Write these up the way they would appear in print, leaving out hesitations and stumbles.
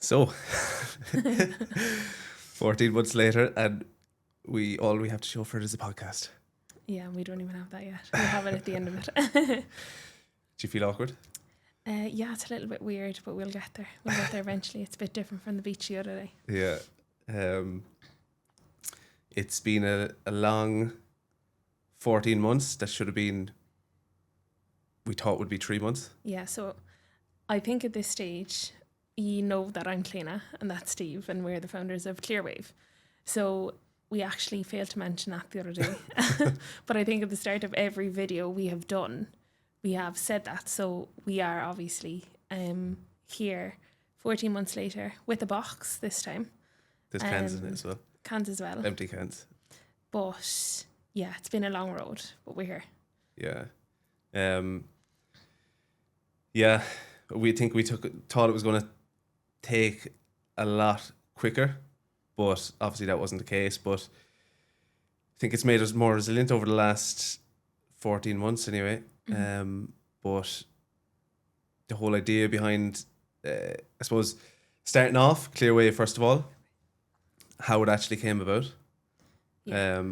So, 14 months later, and all we have to show for it is a podcast. Yeah, we don't even have that yet. We'll have it at the end of it. Do you feel awkward? Yeah, it's a little bit weird, but we'll get there. We'll get there eventually. It's a bit different from the beach the other day. Yeah. It's been a long 14 months. That should have been, we thought would be 3 months. Yeah, so I think at this stage, you know that I'm Cleena and that's Steve, and we're the founders of Clearwave. So we actually failed to mention that the other day. But I think at the start of every video we have done, we have said that. So we are obviously here 14 months later with a box this time. There's cans in it as well. Cans as well. Empty cans. But yeah, it's been a long road, but we're here. Yeah. Yeah, we think thought it was going to take a lot quicker, but obviously that wasn't the case. But I think it's made us more resilient over the last 14 months anyway. But the whole idea behind, I suppose, starting off, Clearwave, first of all, how it actually came about. Yeah.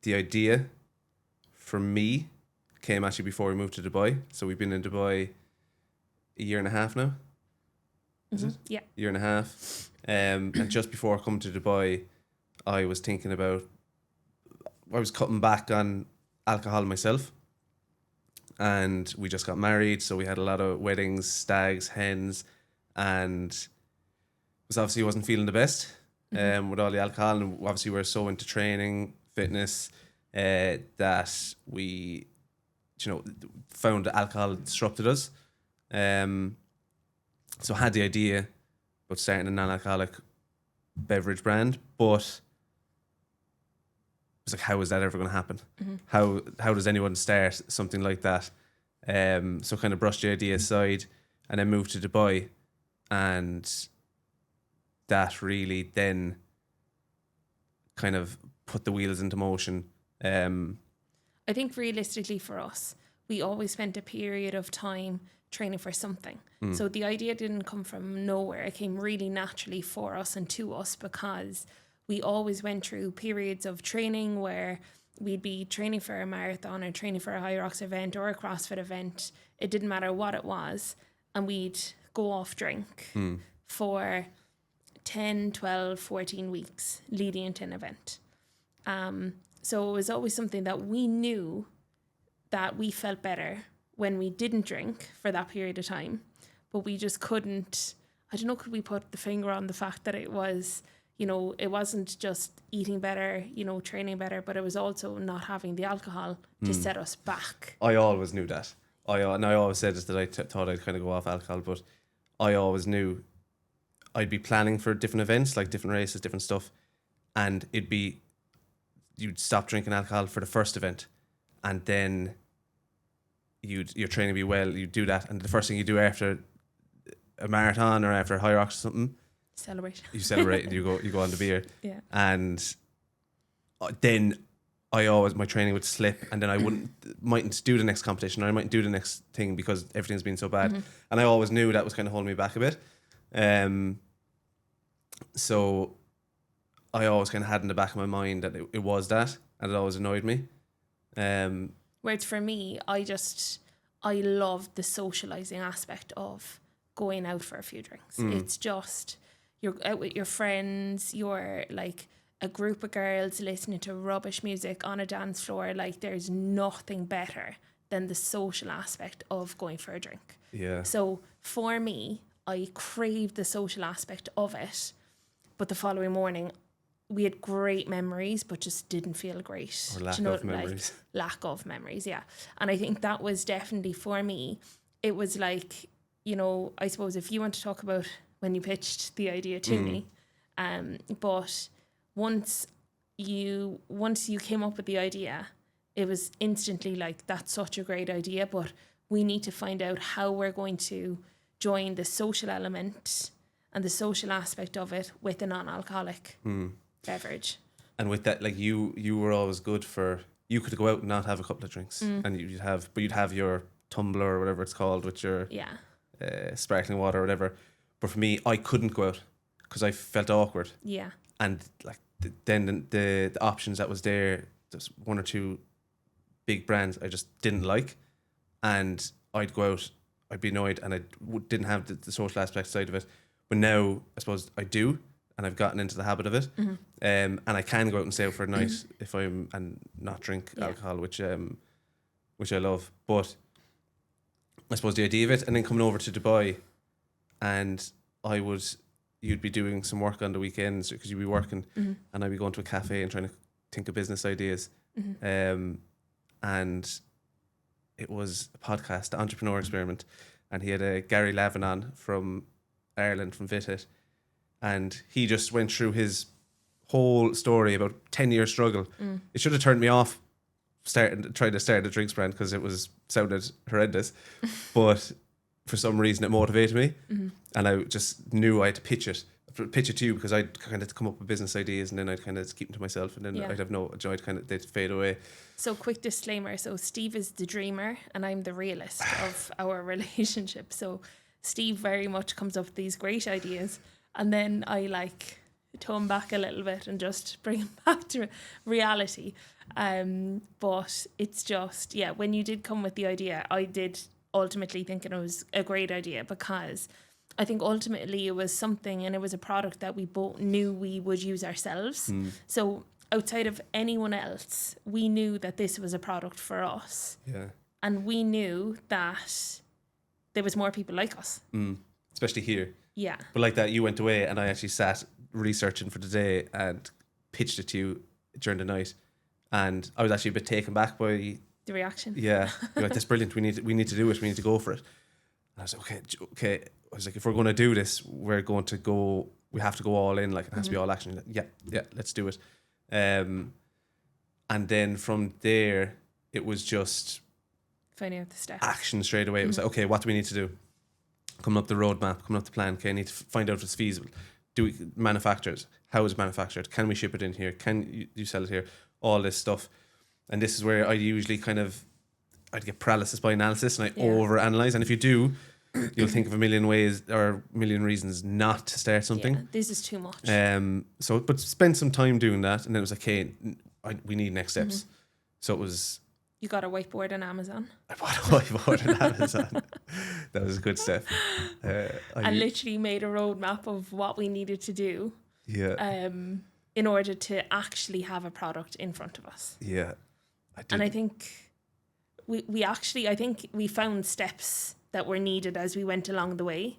The idea for me came actually before we moved to Dubai. So we've been in Dubai a year and a half now. Is it? Yeah. Year and a half. And just before coming to Dubai, I was thinking about, I was cutting back on alcohol myself. And we just got married, so we had a lot of weddings, stags, hens, and was obviously wasn't feeling the best with all the alcohol. And obviously we're so into training, fitness, that we, found that alcohol disrupted us. So I had the idea about starting a non-alcoholic beverage brand, but it was like, how is that ever going to happen? How does anyone start something like that? So kind of brushed the idea aside and then moved to Dubai, and that really then kind of put the wheels into motion. I think realistically for us, we always spent a period of time training for something. So the idea didn't come from nowhere. It came really naturally for us and to us because we always went through periods of training where we'd be training for a marathon or training for a High Rocks event or a CrossFit event. It didn't matter what it was. And we'd go off drink for 10, 12, 14 weeks leading into an event. So it was always something that we knew that we felt better when we didn't drink for that period of time, but we just couldn't, I don't know, could we put the finger on the fact that it was, it wasn't just eating better, training better, but it was also not having the alcohol to set us back. I always knew that. I always said this, that I thought I'd kind of go off alcohol, but I always knew I'd be planning for different events, like different races, different stuff, and you'd stop drinking alcohol for the first event, and then your training be well, you do that, and the first thing you do after a marathon or after High Rocks or something, Celebrate. You celebrate and you go on the beer. Yeah. And then my training would slip, and then I mightn't do the next competition, or I mightn't do the next thing because everything's been so bad. And I always knew that was kind of holding me back a bit. So I always kind of had in the back of my mind that it was that, and it always annoyed me. Whereas for me, I love the socializing aspect of going out for a few drinks. It's just, you're out with your friends, you're like a group of girls listening to rubbish music on a dance floor. Like, there's nothing better than the social aspect of going for a drink. Yeah. So for me, I craved the social aspect of it, but the following morning, we had great memories, but just didn't feel great. Or lack of memories. Lack of memories, yeah. And I think that was definitely for me. It was like, I suppose if you want to talk about when you pitched the idea to me, but once you came up with the idea, it was instantly like, that's such a great idea, but we need to find out how we're going to join the social element and the social aspect of it with a non-alcoholic beverage. And with that, like you were always good for, you could go out and not have a couple of drinks, and you'd have your tumbler or whatever it's called with your sparkling water or whatever. But for me, I couldn't go out because I felt awkward. Yeah. And like then the options that was there, there's one or two big brands I just didn't like, and I'd go out, I'd be annoyed, and I didn't have the social aspect side of it. But now I suppose I do, and I've gotten into the habit of it. And I can go out and stay out for a night if I'm and not drink alcohol, which I love. But I suppose the idea of it, and then coming over to Dubai, and you'd be doing some work on the weekends because you'd be working, and I'd be going to a cafe and trying to think of business ideas. And it was a podcast, The Entrepreneur Experiment, and he had Gary Lavin on from Ireland, from Vitit, and he just went through his whole story about 10-year struggle. It should have turned me off trying to start a drinks brand because it sounded horrendous, but for some reason it motivated me, and I just knew I had to pitch it to you because I'd kind of come up with business ideas and then I'd kind of keep them to myself, and then I'd have no joy, they'd fade away. So quick disclaimer, so Steve is the dreamer and I'm the realist of our relationship. So Steve very much comes up with these great ideas, and then I like tone back a little bit and just bring him back to reality. But it's just, when you did come with the idea, I did ultimately think it was a great idea, because I think ultimately it was something, and it was a product that we both knew we would use ourselves. So outside of anyone else, we knew that this was a product for us. Yeah. And we knew that there was more people like us. Especially here. Yeah. But like that, you went away and I actually sat researching for the day and pitched it to you during the night. And I was actually a bit taken back by the reaction. Yeah. You're like, that's brilliant. We need to do it. We need to go for it. And I was like, okay. I was like, if we're going to do this, we have to go all in. Like, it has to be all action. Like, yeah, let's do it. And then from there, it was just finding out the steps. Action straight away. It was like, okay, what do we need to do? Coming up the roadmap, coming up the plan. Okay, I need to find out if it's feasible. Manufacturers? How is it manufactured? Can we ship it in here? Can you sell it here? All this stuff. And this is where I usually I'd get paralysis by analysis, and I overanalyze. And if you do, you'll think of a million ways or a million reasons not to start something. Yeah, this is too much. But spend some time doing that, and then it was like, okay, we need next steps. So it was. You got a whiteboard on Amazon. I bought a whiteboard on Amazon. That was a good step. I literally made a roadmap of what we needed to do. Yeah. In order to actually have a product in front of us. Yeah. I did. And I think I think we found steps that were needed as we went along the way.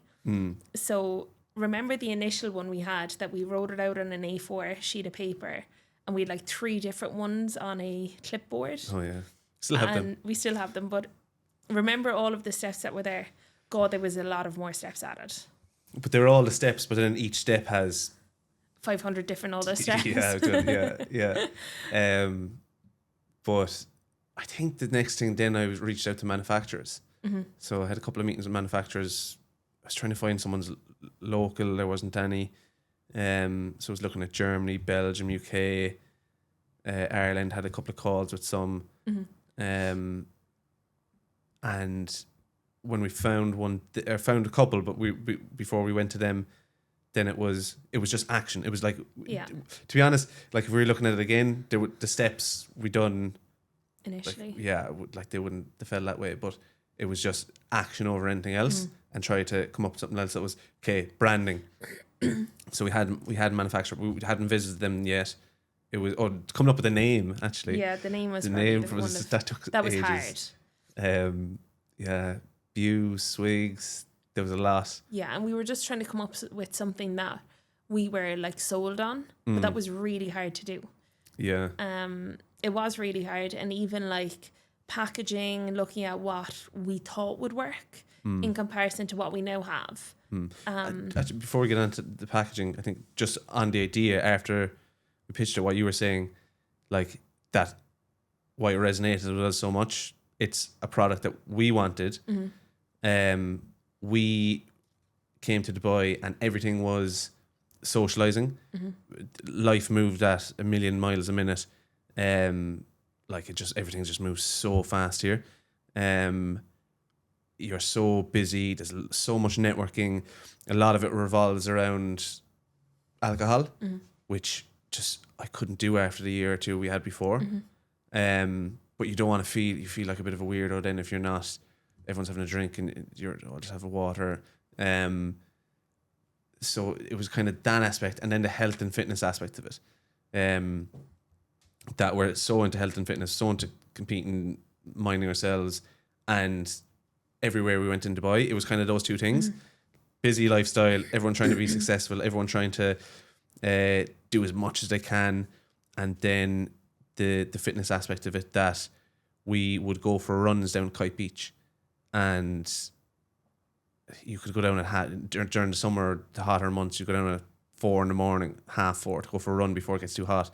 So remember the initial one we had that we wrote it out on an A4 sheet of paper, and we had like 3 different ones on a clipboard. Oh yeah. Still have them. We still have them, but remember all of the steps that were there. God, there was a lot of more steps added. But they're all the steps, but then each step has 500 different other steps. Yeah, good. Yeah. But I think the next thing then I reached out to manufacturers. So I had a couple of meetings with manufacturers. I was trying to find someone's local. There wasn't any. So I was looking at Germany, Belgium, UK, Ireland. Had a couple of calls with some. And when we found one, found a couple, but before we went to them, then it was just action. It was like, to be honest, like if we were looking at it again, the steps we done initially, they felt that way, but it was just action over anything else, and try to come up with something else that was okay. Branding. So we had manufactured. We hadn't visited them yet. It was coming up with a name actually. Yeah, the name was that took that was ages. Hard. Bew, Swigs. There was a lot. Yeah, and we were just trying to come up with something that we were like sold on, but that was really hard to do. Yeah. It was really hard, and even like packaging, looking at what we thought would work in comparison to what we now have. Actually, before we get on to the packaging, I think just on the idea after we pitched it, what you were saying, like that, why it resonated with us so much. It's a product that we wanted. We came to Dubai and everything was socializing. Life moved at 1 million miles a minute. Everything just moves so fast here. you're so busy. There's so much networking. A lot of it revolves around alcohol, which just I couldn't do after the year or two we had before. But you don't want to you feel like a bit of a weirdo then if you're not. Everyone's having a drink and you're just have a water. So it was kind of that aspect, and then the health and fitness aspect of it. That we're so into health and fitness, so into competing, minding ourselves, and everywhere we went in Dubai, it was kind of those two things. Busy lifestyle, everyone trying to be successful, everyone trying to do as much as they can, and then the fitness aspect of it, that we would go for runs down Kite Beach, and you could go down during the summer, the hotter months, you go down at 4 a.m, 4:30 to go for a run before it gets too hot.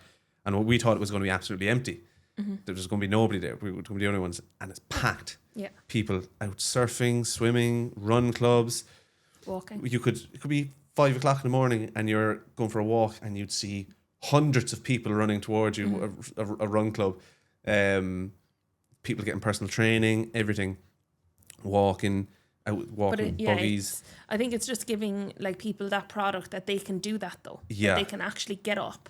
And what we thought it was going to be absolutely empty. There was going to be nobody there. We were going to be the only ones, and it's packed. Yeah. People out surfing, swimming, run clubs. Walking. It could be 5 o'clock in the morning, and you're going for a walk, and you'd see hundreds of people running towards you. A run club, people getting personal training, everything, walking. Buggies. I think it's just giving like people that product that they can do that though. Yeah. That they can actually get up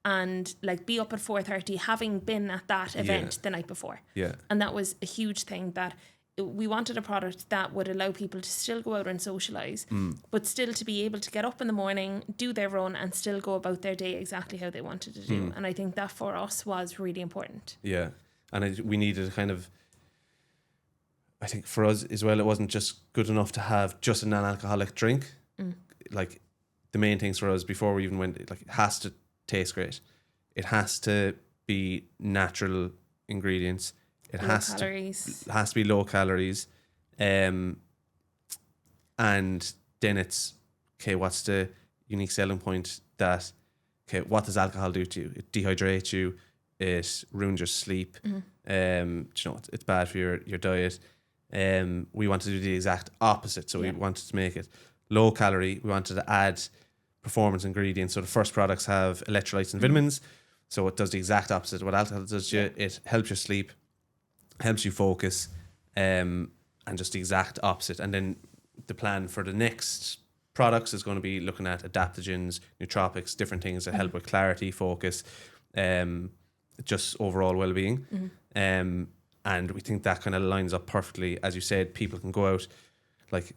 and like be up at 4:30, having been at that event the night before. Yeah. And that was a huge thing, that we wanted a product that would allow people to still go out and socialise, but still to be able to get up in the morning, do their run, and still go about their day exactly how they wanted to do. And I think that for us was really important. Yeah. And we needed a kind of, I think for us as well, it wasn't just good enough to have just a non-alcoholic drink. Like the main things for us before we even went, like it has to taste great. It has to be natural ingredients. It has to be low calories. And then it's, okay, what's the unique selling point that, okay, what does alcohol do to you? It dehydrates you. It ruins your sleep. It's bad for your diet. We wanted to do the exact opposite. So we wanted to make it low calorie. We wanted to add performance ingredients. So the first products have electrolytes and vitamins. So it does the exact opposite of what alcohol does to you. It helps your sleep, helps you focus, and just the exact opposite. And then the plan for the next products is going to be looking at adaptogens, nootropics, different things that help with clarity, focus, just overall well-being. And we think that kind of lines up perfectly. As you said, people can go out, like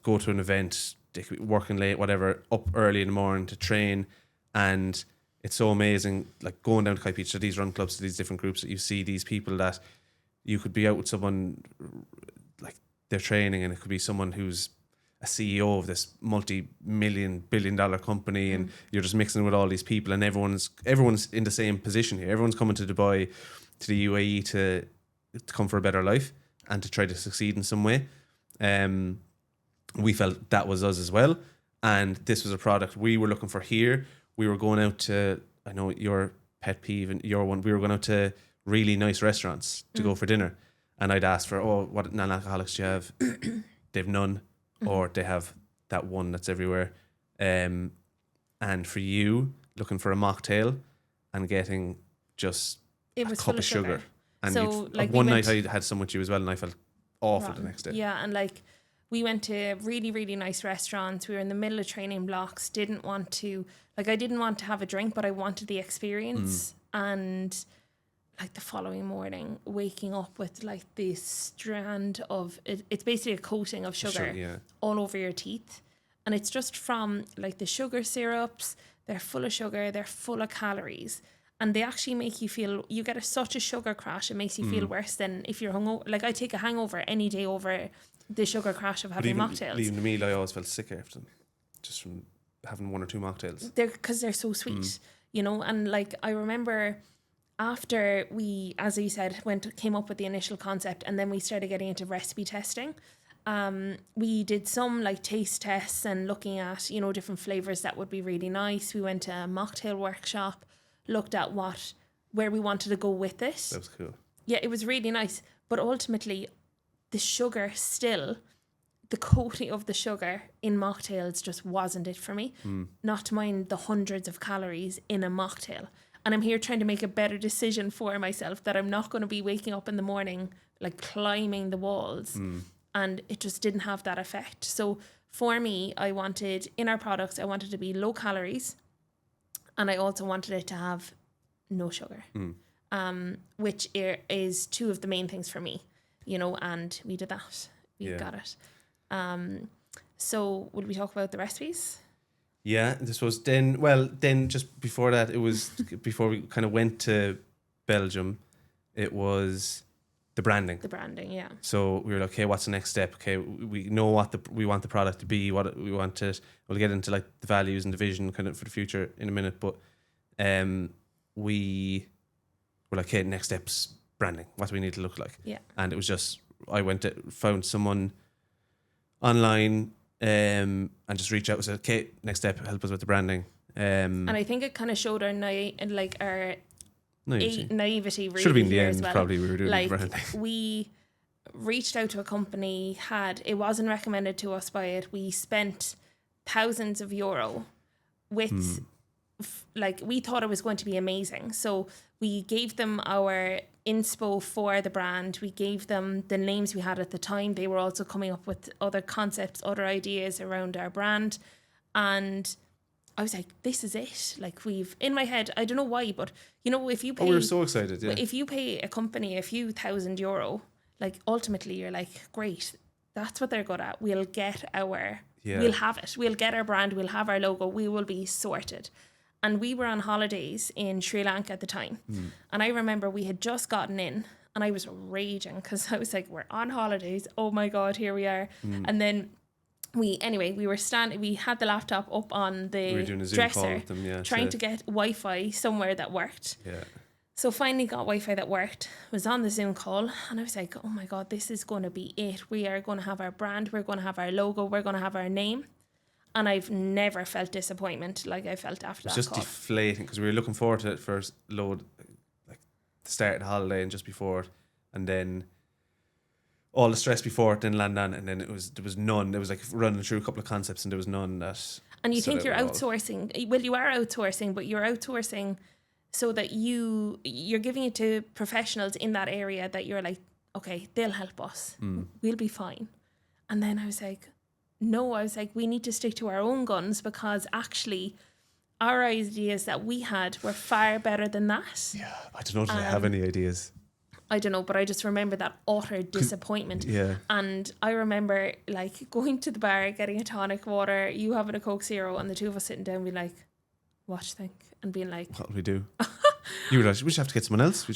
go to an event, they could be working late, whatever, up early in the morning to train. And it's so amazing, like going down to Kite Beach, to these run clubs, to these different groups, that you see these people that you could be out with someone, like they're training, and it could be someone who's a CEO of this multi-billion-dollar company, and you're just mixing with all these people, and everyone's in the same position here. Everyone's coming to Dubai, to the UAE to come for a better life and to try to succeed in some way. We felt that was us as well, and this was a product we were looking for here. We were going out to, I know your pet peeve and your one, we were going out to really nice restaurants to go for dinner, and I'd ask for, what non-alcoholics do you have? They've none, or they have that one that's everywhere. And for you, looking for a mocktail and getting just it was a cup of sugar. And so like one night I had some with you as well, and I felt awful the next day. Yeah, and like we went to really, really nice restaurants. We were in the middle of training blocks. I didn't want to have a drink, but I wanted the experience. And like the following morning, waking up with like this strand of it's basically a coating of sugar all over your teeth, and it's just from like the sugar syrups. They're full of sugar. They're full of calories. And they actually make you feel, you get such a sugar crash, it makes you feel worse than if you're hungover. Like I take a hangover any day over the sugar crash of having mocktails. Leaving the meal, I always felt sick after them, just from having one or two mocktails. Because they're so sweet, you know. And like I remember after we, as you said, came up with the initial concept, and then we started getting into recipe testing. We did some like taste tests and looking at, different flavors that would be really nice. We went to a mocktail workshop, looked at where we wanted to go with it. That was cool. Yeah, it was really nice. But ultimately, the sugar still, the coating of the sugar in mocktails just wasn't it for me. Not to mind the hundreds of calories in a mocktail. And I'm here trying to make a better decision for myself, that I'm not going to be waking up in the morning like climbing the walls, and it just didn't have that effect. So for me, I wanted in our products, I wanted to be low calories, and I also wanted it to have no sugar, which is two of the main things for me, you know, and we did that. We got it. So will we talk about the recipes? Yeah, this was then just before that, it was before we kind of went to Belgium, it was the branding. The branding, yeah. So we were like, okay, what's the next step? Okay, we know what we want the product to be, what we want it. We'll get into like the values and the vision kind of for the future in a minute, but we were like, okay, next step's branding. What do we need to look like? Yeah. And it was just, I found someone online and just reached out and said, okay, next step, help us with the branding. And I think it kind of showed our naivety really. Should have been the here end, as well. probably, we were doing like, the branding. We reached out to a company, it wasn't recommended to us by it. We spent thousands of euro with, we thought it was going to be amazing. So we gave them our inspo for the brand. We gave them the names we had at the time. They were also coming up with other concepts, other ideas around our brand. And I was like, this is it. Like, in my head, I don't know why, but you know, if you pay... we were so excited, yeah. If you pay a company a few €1,000, like, ultimately you're like, great, that's what they're good at. We'll get we'll have it. We'll get our brand, we'll have our logo, we will be sorted. And we were on holidays in Sri Lanka at the time. And I remember we had just gotten in and I was raging because I was like, we're on holidays. Oh my God, here we are. And then we had the laptop up on the dresser, trying to get Wi-Fi somewhere that worked. Yeah. So finally got Wi-Fi that worked, was on the Zoom call, and I was like, oh my God, this is going to be it. We are going to have our brand, we're going to have our logo, we're going to have our name. And I've never felt disappointment like I felt after that call. It's just deflating because we were looking forward to it for load, like the start of the holiday and just before it, and then all the stress before it didn't land on, and then there was none. It was like running through a couple of concepts and there was none that. And you think you're outsourcing? Well, you are outsourcing, but you're outsourcing so that you're giving it to professionals in that area that you're like, okay, they'll help us, we'll be fine. And then I was like, we need to stick to our own guns because actually our ideas that we had were far better than that. Yeah, I don't know, did I have any ideas? I don't know, but I just remember that utter disappointment. Yeah. And I remember like going to the bar, getting a tonic water, you having a Coke Zero, and the two of us sitting down being like, what do you think? And being like, what will we do? You were like, we should have to get someone else.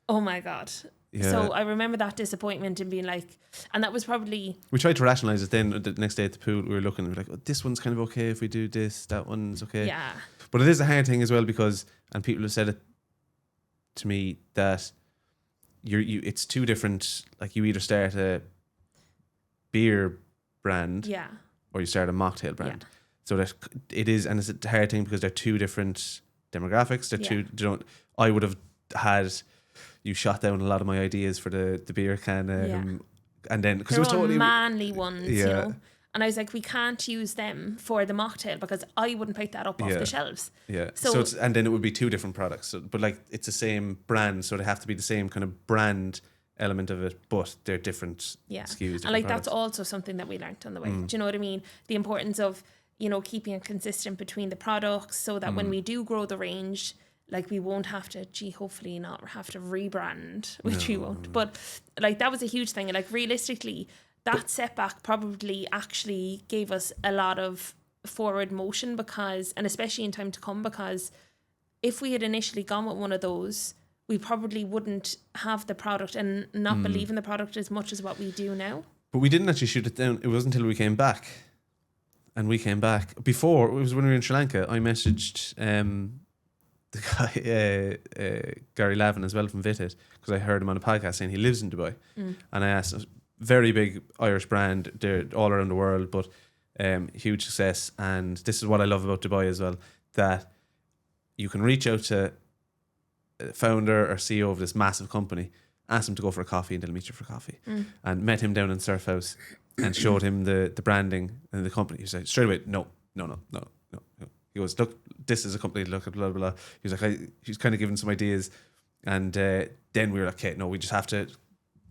Oh my God. Yeah. So I remember that disappointment and being like, and that was probably... We tried to rationalise it then the next day at the pool. We were looking and we were like, oh, this one's kind of okay if we do this, that one's okay. Yeah. But it is a hard thing as well because, and people have said it to me, that it's two different, like you either start a beer brand or you start a mocktail brand. Yeah. So that it is, and it's a hard thing because they're two different demographics. I would have had... You shot down a lot of my ideas for the beer can, and then because it was totally manly ones, you know. And I was like, we can't use them for the mocktail because I wouldn't pick that up off the shelves. Yeah. So it's, and then it would be two different products, but like it's the same brand, so they have to be the same kind of brand element of it, but they're different SKUs. And like that's also something that we learned on the way. Do you know what I mean? The importance of keeping it consistent between the products, so that when we do grow the range. Like we won't have to, hopefully not have to rebrand, which we won't. But like that was a huge thing. And like realistically, that setback probably actually gave us a lot of forward motion and especially in time to come, because if we had initially gone with one of those, we probably wouldn't have the product and not believe in the product as much as what we do now. But we didn't actually shoot it down. It wasn't until we came back. And we came back. Before, it was when we were in Sri Lanka, I messaged... the guy Gary Lavin as well from Vitit, because I heard him on a podcast saying he lives in Dubai, and I asked, very big Irish brand, they're all around the world, but huge success. And this is what I love about Dubai as well, that you can reach out to a founder or CEO of this massive company, ask him to go for a coffee and they'll meet you for coffee. And met him down in Surf House and showed him the branding and the company. He said straight away, no. He goes, look, this is a company, look at blah, blah, blah. He was like, he was kind of giving some ideas. And then we were like, okay, no, we just have to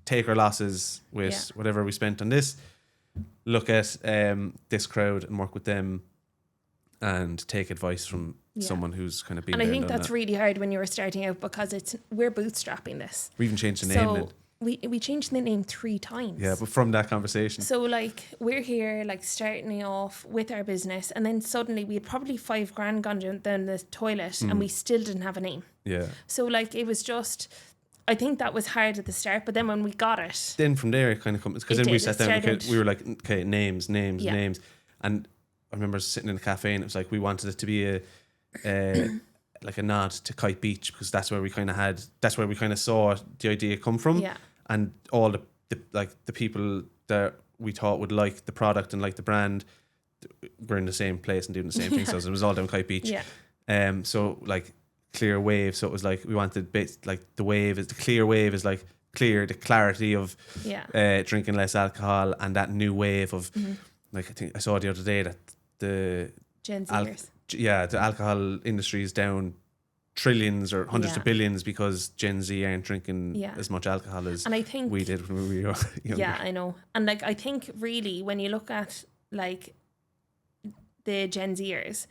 take our losses with whatever we spent on this, look at this crowd and work with them and take advice from someone who's kind of been and there. I think and done that's that. really hard when you were starting out, because we're bootstrapping this. We even changed the name then. So we changed the name 3 times. Yeah, but from that conversation. So like we're here like starting off with our business, and then suddenly we had probably $5,000 gone down the toilet and we still didn't have a name. Yeah. So like it was just, I think that was hard at the start, but then when we got it, Then from there it kind of comes, because It then we did, sat it down, okay, started- we were like, okay, names. Yeah. And I remember sitting in a cafe and it was like, we wanted it to be a like a nod to Kite Beach, because that's where we kind of saw the idea come from. yeah, And all the people that we thought would like the product and like the brand were in the same place and doing the same thing. So it was all down Kite Beach. yeah, So like clear wave. So it was like we wanted like the clear wave is like clear, the clarity of yeah, drinking less alcohol, and that new wave of like, I think I saw the other day that the Gen Zers. the alcohol industry is down trillions or hundreds of billions because Gen Z aren't drinking as much alcohol as And I think we did when we were younger. Yeah, I know. And like I think really when you look at like the Gen Zers,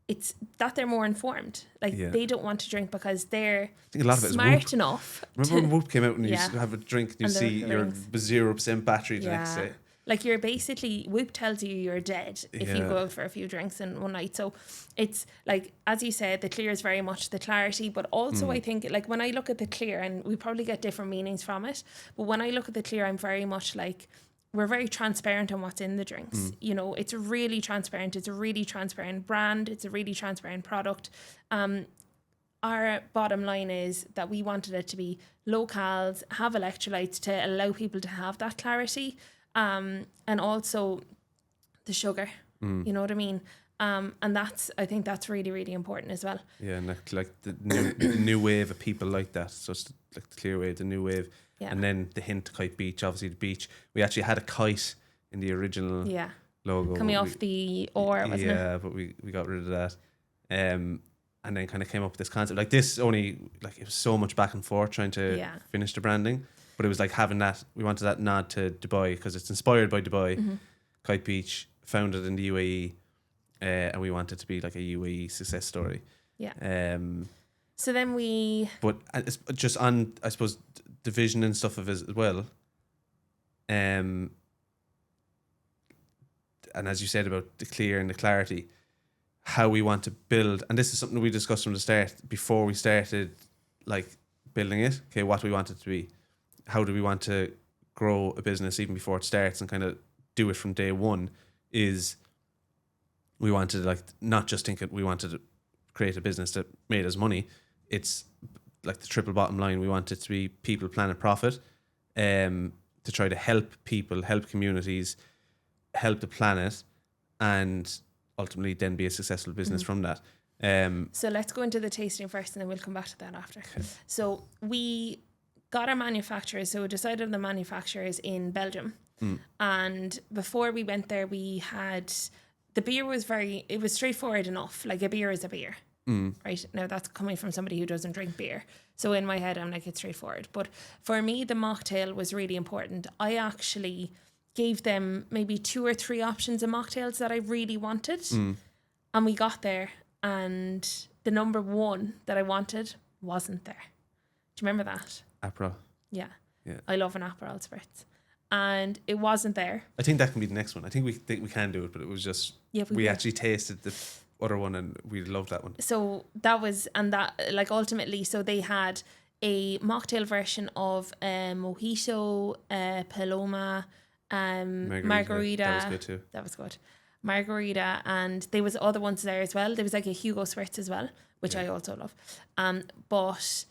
it's that they're more informed. Like they don't want to drink because they're I think a lot of it is smart Whoop. enough. Remember when Whoop came out and you Yeah. used to have a drink and you And the see your rings. 0% battery the next day. Like you're basically, Whoop tells you you're dead if you Yeah. go out for a few drinks in one night. So it's like, as you said, the clear is very much the clarity, but also I think like when I look at the clear, and we probably get different meanings from it, but when I look at the clear, I'm very much like, we're very transparent on what's in the drinks. You know, it's really transparent. It's a really transparent brand. It's a really transparent product. Our bottom line is that we wanted it to be low calories, have electrolytes to allow people to have that clarity. And also the sugar, you know what I mean? And I think that's really, really important as well. Yeah, and like the new wave of people like that. So it's like the clear wave, the new wave. Yeah. And then the hint Kite Beach, obviously the beach. We actually had a kite in the original Yeah. logo. Coming off the ore, wasn't it? Yeah, but we got rid of that. And then kind of came up with this concept. Like this only, like it was so much back and forth trying to finish the branding. But it was like having that, we wanted that nod to Dubai because it's inspired by Dubai. Kite Beach, founded in the UAE. And we wanted to be like a UAE success story. Yeah. So then we... But it's just on, I suppose, the vision and stuff of it as well. And as you said about the clear and the clarity, how we want to build, and this is something we discussed from the start before we started like building it. Okay, what do we want it to be? How do we want to grow a business even before it starts and kind of do it from day one? Is we wanted like not just think we wanted to create a business that made us money. It's like the triple bottom line. We want it to be people, planet, profit, to try to help people, help communities, help the planet, and ultimately then be a successful business from that. So let's go into the tasting first and then we'll come back to that after. Okay. So we got our manufacturers. So we decided on the manufacturers in Belgium. And before we went there, we had... The beer was it was straightforward enough. Like a beer is a beer. Right? Now that's coming from somebody who doesn't drink beer. So in my head, I'm like, it's straightforward. But for me, the mocktail was really important. I actually gave them maybe 2 or 3 options of mocktails that I really wanted. And we got there and the number 1 that I wanted wasn't there. Do you remember that? Aperol. Yeah. Yeah. I love an Aperol Spritz. And it wasn't there. I think that can be the next one. I think we can do it, but it was just we actually tasted the other one and we loved that one. So that was, and that like ultimately, so they had a mocktail version of Mojito, Paloma, Margarita. That was good too. That was good. Margarita, and there was other ones there as well. There was like a Hugo Spritz as well, which I also love. But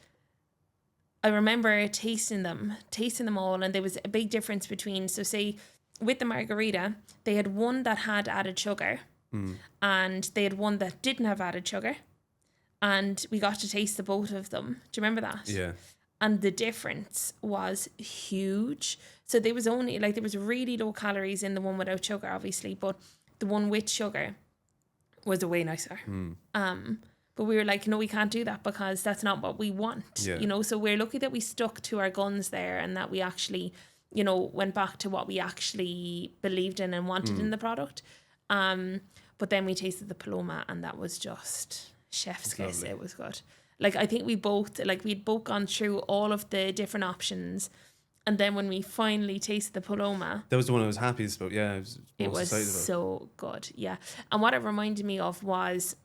I remember tasting them all, and there was a big difference between, so say with the Margarita, they had one that had added sugar and they had one that didn't have added sugar, and we got to taste the both of them. Do you remember that? Yeah. And the difference was huge. So there was really low calories in the one without sugar, obviously, but the one with sugar was way nicer. But we were like, no, we can't do that because that's not what we want, Yeah. you know. So we're lucky that we stuck to our guns there and that we actually, you know, went back to what we actually believed in and wanted in the product. But then we tasted the Paloma and that was just chef's kiss. Lovely. It was good. Like, I think we'd both gone through all of the different options. And then when we finally tasted the Paloma, That was the one I was happiest about. Yeah, I was it most was excited about. so good. Yeah. And what it reminded me of was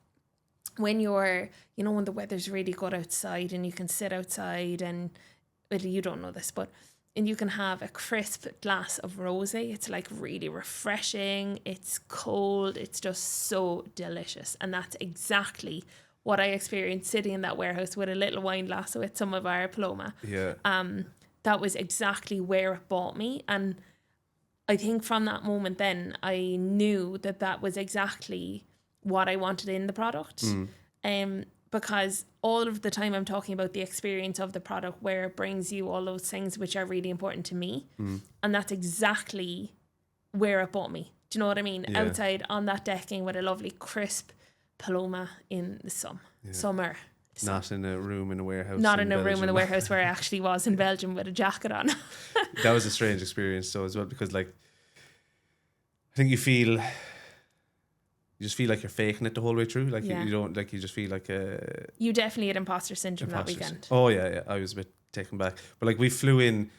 when you're, you know, when the weather's really good outside and you can sit outside and, well, you don't know this, but, and you can have a crisp glass of rosé. It's like really refreshing. It's cold. It's just so delicious. And that's exactly what I experienced sitting in that warehouse with a little wine glass with some of our Paloma. Yeah. That was exactly where it brought me. And I think from that moment then, I knew that that was exactly what I wanted in the product. Because all of the time I'm talking about the experience of the product where it brings you all those things which are really important to me. And that's exactly where it brought me. Do you know what I mean? Yeah. Outside on that decking with a lovely crisp Paloma in the summer. Not in a room in a warehouse. Not in a room in Belgium. the warehouse where I actually was in Belgium with a jacket on. That was a strange experience though as well, because like I think you just feel like you're faking it the whole way through. Like Yeah. you don't, like, you just feel like a You definitely had imposter syndrome that imposter. weekend. Oh yeah, I was a bit taken back. But like we flew an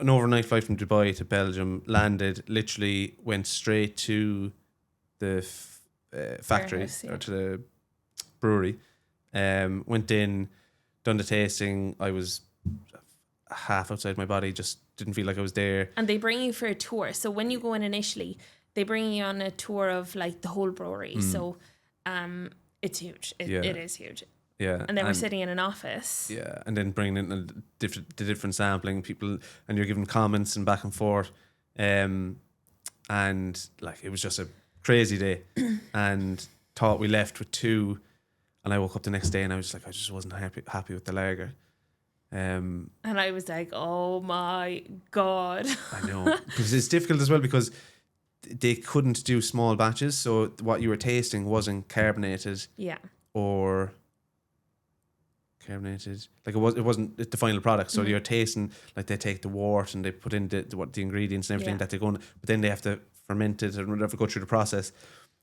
overnight flight from Dubai to Belgium, landed, literally went straight to the factory Warehouse, yeah. or to the brewery. Went in, done the tasting. I was half outside my body, just didn't feel like I was there. And they bring you for a tour. So when you go in initially, they bring you on a tour of like the whole brewery. So it's huge. It is huge. Yeah. And then we're sitting in an office. Yeah, and then bringing in the different sampling people, and you're giving comments and back and forth, and like it was just a crazy day. And thought we left with 2, and I woke up the next day and I just wasn't happy with the lager. And I was like, oh my God. I know, because it's difficult as well because they couldn't do small batches, so what you were tasting wasn't carbonated Yeah. or carbonated, like it wasn't the final product. So you're tasting, like, they take the wort and they put in the ingredients and everything Yeah. that they're going, but then they have to ferment it and whatever, go through the process,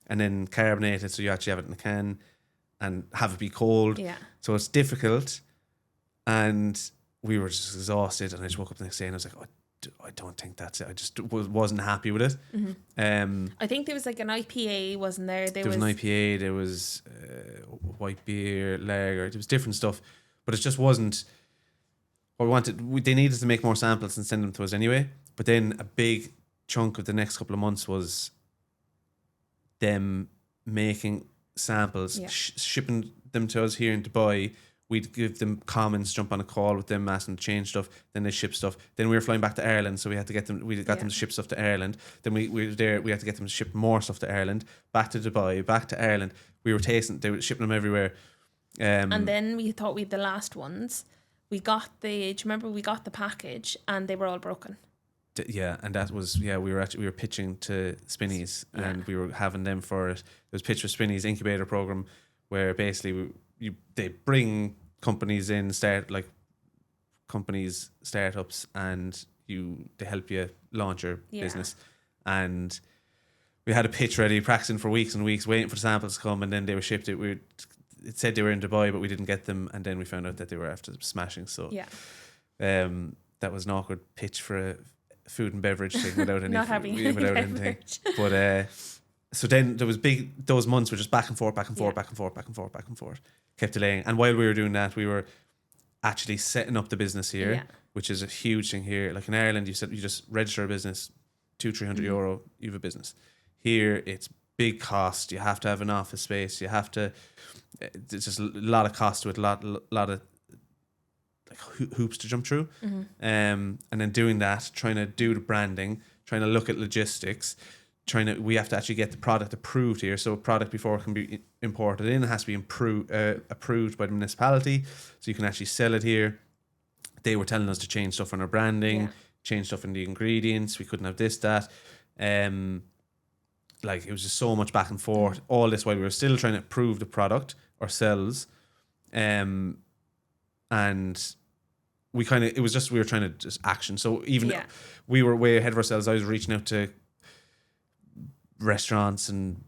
and then carbonate it, so you actually have it in a can and have it be cold. Yeah. So it's difficult, and we were just exhausted, and I just woke up the next day and I was like, I don't think that's it. I just wasn't happy with it. I think there was like an IPA, wasn't there? There was an IPA, there was white beer, lager, there was different stuff, but it just wasn't what we wanted. They needed to make more samples and send them to us anyway, but then a big chunk of the next couple of months was them making samples, Yeah. shipping them to us here in Dubai. We'd give them comments, jump on a call with them, ask them to change stuff. Then they ship stuff. Then we were flying back to Ireland, so we had to get them. We got them to ship stuff to Ireland. Then we were there. We had to get them to ship more stuff to Ireland, back to Dubai, back to Ireland. We were tasting. They were shipping them everywhere. And then we thought we had the last ones. Do you remember we got the package and they were all broken? Yeah, and that was we were pitching to Spinneys, and we were having them for it. It was pitch for Spinneys incubator program, where basically they bring companies in, startups, and they help you launch your business. And we had a pitch ready, practicing for weeks and weeks, waiting for the samples to come, and then they were shipped. It said they were in Dubai, but we didn't get them, and then we found out that they were after smashing. So that was an awkward pitch for a food and beverage thing without any Not having any without anything. beverage. But so then there was those months were just back and forth, kept delaying. And while we were doing that, we were actually setting up the business here, which is a huge thing here. Like in Ireland, you just register a business, 200-300 euro, you have a business. Here it's big cost. You have to have an office space. You have to. It's just a lot of cost to it. A lot of like hoops to jump through. And then doing that, trying to do the branding, trying to look at logistics, we have to actually get the product approved here. So product, before it can be imported in, it has to be approved by the municipality, so you can actually sell it here. They were telling us to change stuff on our branding, change stuff in the ingredients. We couldn't have this, that. like it was just so much back and forth. All this while we were still trying to prove the product ourselves, and we were trying to just action. So even we were way ahead of ourselves. I was reaching out to restaurants and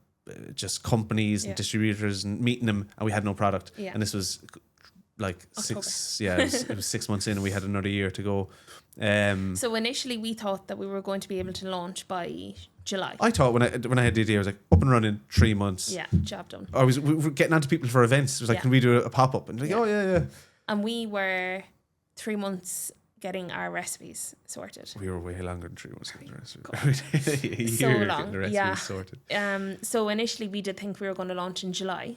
just companies and distributors and meeting them, and we had no product. And this was like October. it was 6 months in, and we had another year to go. So initially we thought that we were going to be able to launch by July. I thought when I had the idea, I was like, up and running 3 months. Yeah, job done. We were getting onto people for events. It was like, can we do a pop up? And like, oh yeah. And we were 3 months getting our recipes sorted. We were way longer than 3 months getting the recipes. A year so long, getting the recipes sorted. So initially we did think we were going to launch in July.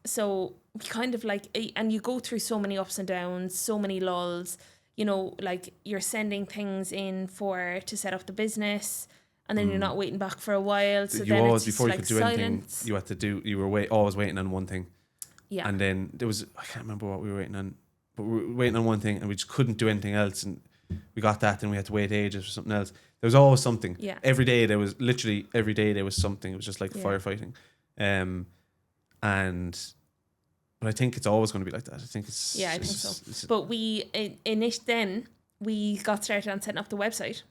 So we kind of like, and you go through so many ups and downs, so many lulls. You know, like you're sending things in to set up the business, and then you're not waiting back for a while. So you then always, it's before you like could do silence. anything, you were always waiting on one thing. Yeah. And then there was, I can't remember what we were waiting on, but we were waiting on one thing and we just couldn't do anything else. And we got that, and we had to wait ages for something else. There was always something. Yeah. Every day there was something. It was just like firefighting. But I think it's always going to be like that. I think it's... Yeah, I think so. But then we got started on setting up the website.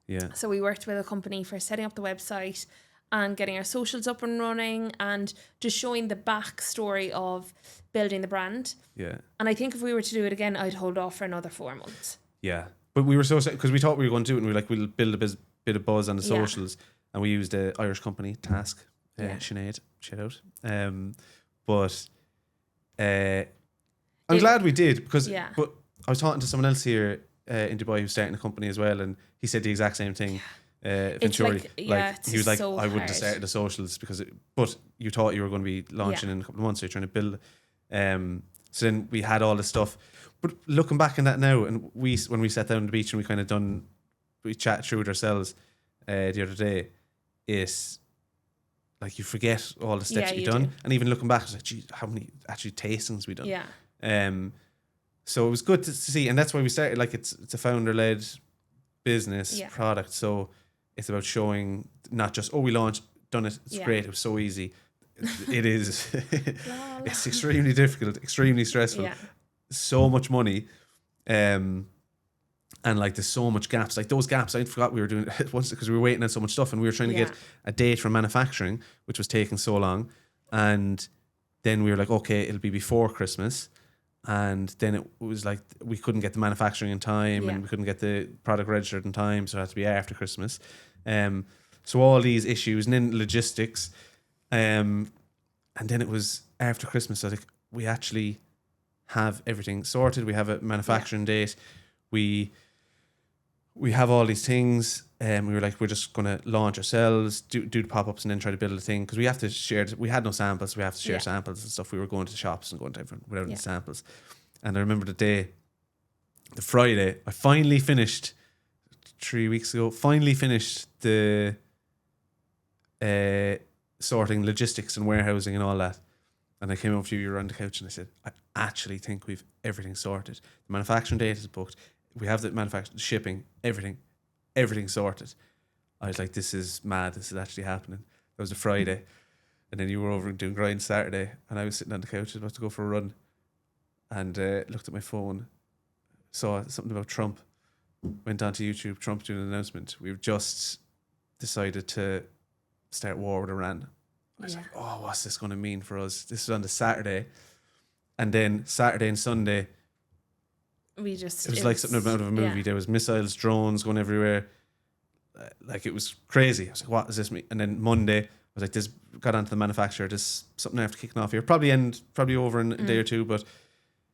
Yeah. So we worked with a company for setting up the website and getting our socials up and running and just showing the backstory of building the brand. Yeah. And I think if we were to do it again, I'd hold off for another 4 months. Yeah. But we were so... Because we thought we were going to do it, and we were like, we'll build a bit of buzz on the socials. And we used the Irish company, Task. Sinead, shout out. But... I'm glad we did, because but I was talking to someone else here in Dubai who's starting a company as well, and he said the exact same thing. Venturi, he was like, so I wouldn't have started the socials but you thought you were going to be launching in a couple of months, so you're trying to build. So then we had all this stuff, but looking back on that now, and when we sat down on the beach and we chatted through it ourselves the other day, is like you forget all the steps you've done. And even looking back, I was like, geez, how many actually tastings we done? Yeah. So it was good to see, and that's why we started. Like it's a founder-led business product, so it's about showing not just we launched, done it, it's great, it was so easy. It is. It's extremely difficult, extremely stressful, so much money, and like there's so much gaps. Like those gaps, I forgot we were doing it once because we were waiting on so much stuff, and we were trying to get a date from manufacturing, which was taking so long. And then we were like, okay, it'll be before Christmas. And then it was like we couldn't get the manufacturing in time, and we couldn't get the product registered in time, so it had to be after Christmas. So all these issues, and then logistics, and then it was after Christmas. So like we actually have everything sorted. We have a manufacturing date. We have all these things, and we were like, we're just going to launch ourselves, do the pop-ups, and then try to build a thing, because we have to share. We had no samples, so we have to share samples and stuff. We were going to shops and going to everyone without any samples. And I remember the Friday, I finally finished 3 weeks ago. Finally finished the sorting, logistics, and warehousing and all that. And I came over to you were on the couch, and I said, I actually think we've everything sorted. The manufacturing date is booked. We have the manufacturing, shipping, everything sorted. I was like, this is mad. This is actually happening. That was a Friday. And then you were over doing grind Saturday, and I was sitting on the couch about to go for a run, and looked at my phone, saw something about Trump, went onto YouTube, Trump doing an announcement. We've just decided to start war with Iran. I was like, oh, what's this going to mean for us? This was on the Saturday. And then Saturday and Sunday, it was like something out of a movie. There was missiles, drones going everywhere. Like it was crazy. I was like, what does this mean? And then Monday, I was like, this got onto the manufacturer. There's something after kicking off here. Probably over in a day or two, but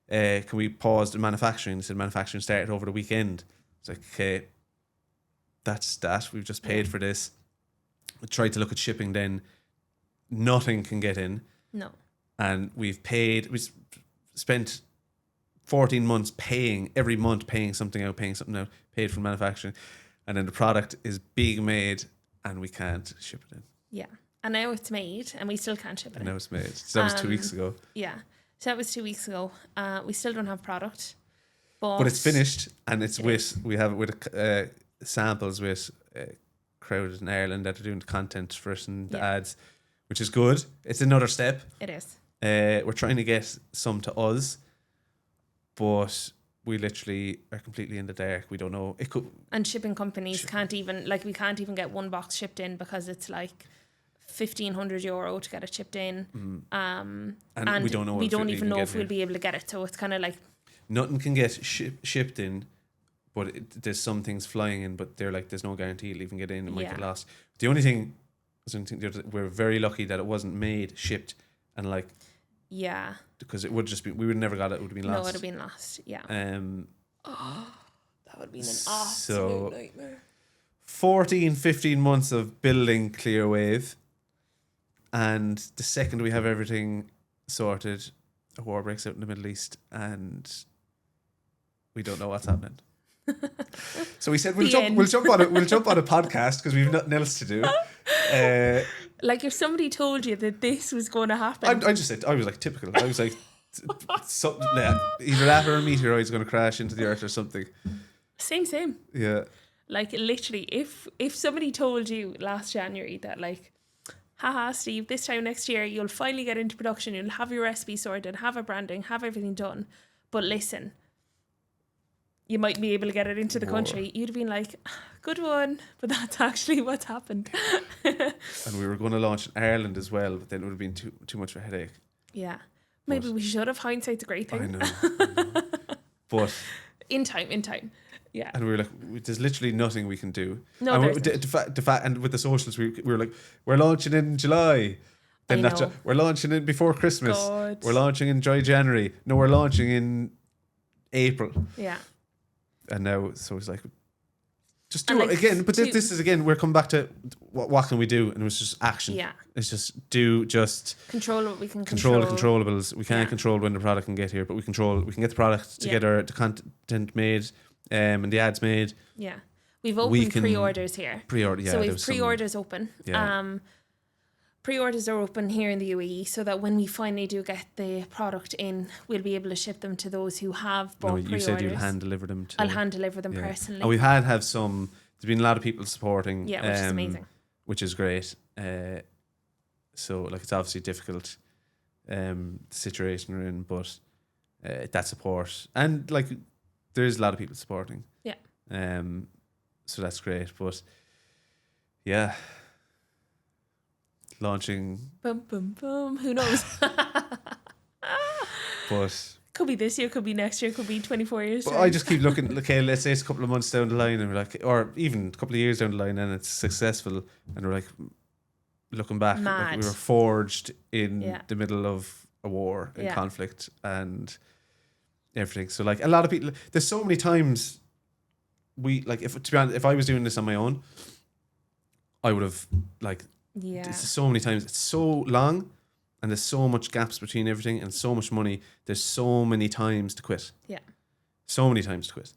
can we pause the manufacturing? They said manufacturing started over the weekend. It's like, okay, that's that. We've just paid for this. We tried to look at shipping then. Nothing can get in. No. And we spent 14 months every month paying something out, paid for manufacturing. And then the product is being made and we can't ship it in. Yeah. And now it's made and we still can't ship it in. And now it's made. So that was 2 weeks ago. Yeah. So that was 2 weeks ago. We still don't have product. But it's finished, and we have it with samples with crowd in Ireland that are doing the content for it and the Yeah. ads, which is good. It's another step. It is. We're trying to get some to us, but we literally are completely in the dark. We don't know. It could. And shipping companies can't even, like, we can't even get one box shipped in because it's like €1,500 to get it shipped in. And we don't know. We if don't it'll even know get if here. we'll be able to get it. So it's kind of like, Nothing can get shipped in, but there's some things flying in, but they're like, there's no guarantee it'll even get in. It might get Yeah. lost. The only thing, we're very lucky that it wasn't made, shipped, and like, yeah, because it would just be, we would never got it. It would have been no, it lost. would have been lost. Yeah. That would have been an So- absolute nightmare. 14, 15 months of building Clearwave, and the second we have everything sorted, a war breaks out in the Middle East, and we don't know what's happening. So we said The end. we'll jump on a podcast because we've nothing else to do. Like if somebody told you that this was going to happen, I just said, I was like typical. I was like, something like, either that or a meteorite's going to crash into the earth or something. same. Yeah. Like literally, if somebody told you last January that like, haha, Steve, this time next year you'll finally get into production, you'll have your recipe sorted, have a branding, have everything done, but listen, you might be able to get it into the War. country, you'd have been like, good one, but that's actually what's happened. And we were going to launch in Ireland as well, but then it would have been too much of a headache. Yeah, maybe we should have. Hindsight's a great thing. I know. But In time. Yeah. and we were like, there's literally nothing we can do. No, and there's the fact, and with the socials, we were like, we're launching in July. Then I that's know. we're launching in before Christmas. God. We're launching in dry January. No, we're launching in April. Yeah. And now, so it's like, just And do it like, again. But this is again, we're coming back to what can we do, and it was just action. Yeah. It's just Control what we can control the control. controllables. We can't Yeah. control when the product can get here, but we can get the product to Yeah. get the content made, and the ads made. Yeah. We've We opened can pre-orders here. Pre-order, yeah. So there we've was some- pre-orders open. Yeah. Pre-orders are open here in the UAE so that when we finally do get the product in, we'll be able to ship them to those who have bought No, pre-orders. you said you'll hand deliver them to. I'll hand deliver them yeah. personally. And we have some. There's been a lot of people supporting. Yeah, which is amazing. Which is great. So like it's obviously difficult, situation we're in, but that support and like there's a lot of people supporting. Yeah. So that's great, but yeah, launching, Boom, boom, boom. Who knows? but. Could be this year, could be next year, could be 24 years. But time. I just keep looking. Okay, let's say it's a couple of months down the line, and we're like, or even a couple of years down the line, and it's successful, and we're like, looking back, like Mad. we were forged in Yeah. the middle of a war and Yeah. conflict and everything. So like a lot of people, there's so many times we like if to be honest, if I was doing this on my own, I would have like Yeah. it's so many times. It's so long. And there's so much gaps between everything and so much money. There's so many times to quit. Yeah. So many times to quit.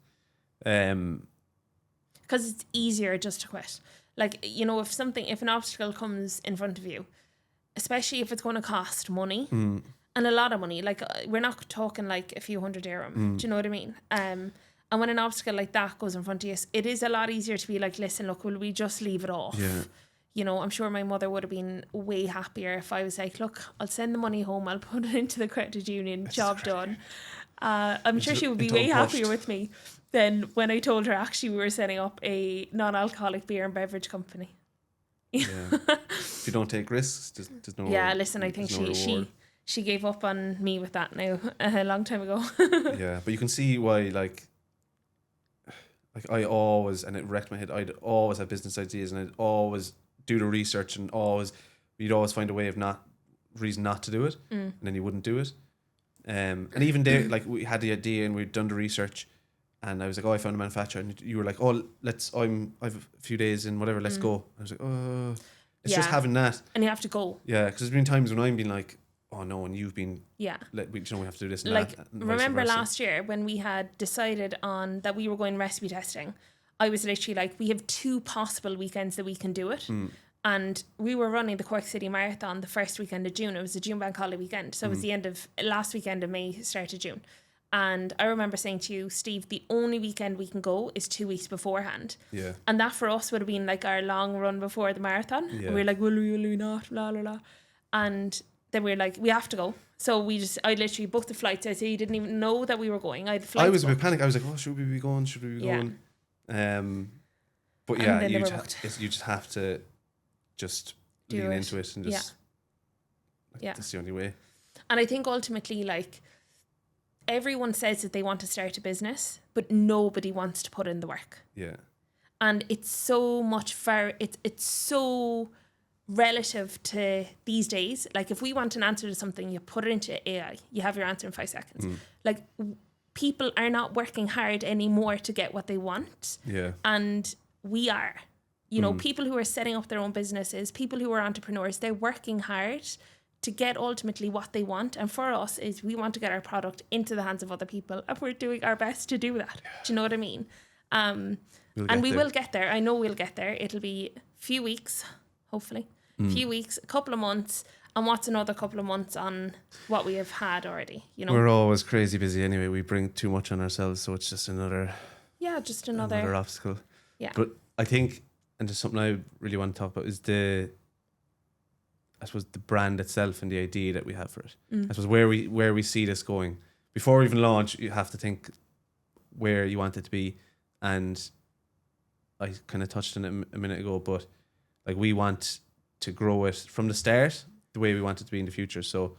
Because it's easier just to quit. Like, you know, if an obstacle comes in front of you, especially if it's going to cost money and a lot of money, like we're not talking like a few hundred dirham. Do you know what I mean? And when an obstacle like that goes in front of you, it is a lot easier to be like, listen, look, will we just leave it off? Yeah. You know, I'm sure my mother would have been way happier if I was like, look, I'll send the money home, I'll put it into the credit union, job done. I'm sure she would be Into way a happier post. with me than when I told her actually we were setting up a non-alcoholic beer and beverage company. Yeah. If you don't take risks, there's no. Yeah, listen, I think there's no reward. she gave up on me with that now a long time ago. Yeah, but you can see why, like I always, and it wrecked my head. I'd always have business ideas, and I'd always do the research, and you'd always find a way of reason not to do it, and then you wouldn't do it. And even there, like we had the idea and we'd done the research, and I was like, oh, I found a manufacturer, and you were like, oh, I've a few days in whatever, let's go. I was like, oh, it's just Yeah. having that. And you have to go. Yeah, because there's been times when I've been like, oh no, and you've been Yeah. we have to do this and Like, that. and vice remember versa. last year when we had decided on that we were going recipe testing, I was literally like, we have 2 possible weekends that we can do it. And we were running the Cork City Marathon the first weekend of June. It was the June bank holiday weekend. So it was the end of last weekend of May, start of June. And I remember saying to you, Steve, the only weekend we can go is 2 weeks beforehand. Yeah. And that for us would have been like our long run before the marathon. Yeah. And we were like, will we not? Blah, blah, blah. And then we were like, we have to go. So I literally booked the flights. I said, you didn't even know that we were going. I was a bit panicked. I was like, oh, should we be going? Should we be going? But yeah, you just have to just lean into it and just, that's the only way. And I think ultimately, like, everyone says that they want to start a business, but nobody wants to put in the work. Yeah. And it's so much it's so relative to these days. Like, if we want an answer to something, you put it into AI, you have your answer in 5 seconds. Like, people are not working hard anymore to get what they want. Yeah. And we are. You know, people who are setting up their own businesses, people who are entrepreneurs, they're working hard to get ultimately what they want. And for us is we want to get our product into the hands of other people, and we're doing our best to do that. Do you know what I mean? We will get there. I know we'll get there. It'll be a few weeks, hopefully. Few weeks, a couple of months, and what's another couple of months on what we have had already, you know? We're always crazy busy anyway. We bring too much on ourselves, so it's just another obstacle. Yeah. But I think, and just something I really want to talk about is the brand itself and the idea that we have for it. I suppose where we see this going. Before we even launch, you have to think where you want it to be. And I kind of touched on it a minute ago, but like, we want to grow it from the start the way we want it to be in the future. So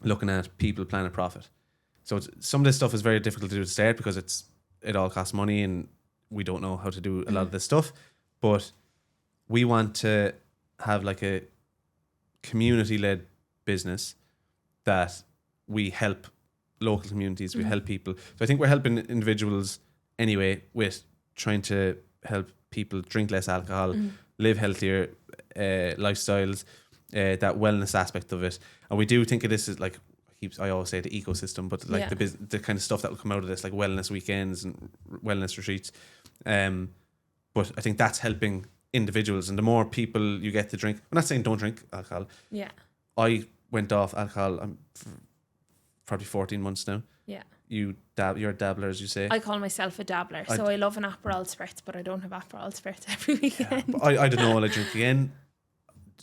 looking at people, planet, profit. So some of this stuff is very difficult to do at the start because it all costs money and we don't know how to do a lot of this stuff. But we want to have like a community-led business that we help local communities, we help people. So I think we're helping individuals anyway with trying to help people drink less alcohol, live healthier lifestyles, that wellness aspect of it. And we do think of this as like, I always say the ecosystem, but like the kind of stuff that will come out of this, like wellness weekends and wellness retreats. But I think that's helping individuals, and the more people you get to drink, I'm not saying don't drink alcohol. Yeah. I went off alcohol for probably 14 months now. Yeah. You're a dabbler, as you say. I call myself a dabbler. So I love an Aperol Spritz, but I don't have Aperol Spritz every weekend. Yeah, I don't know, will I drink again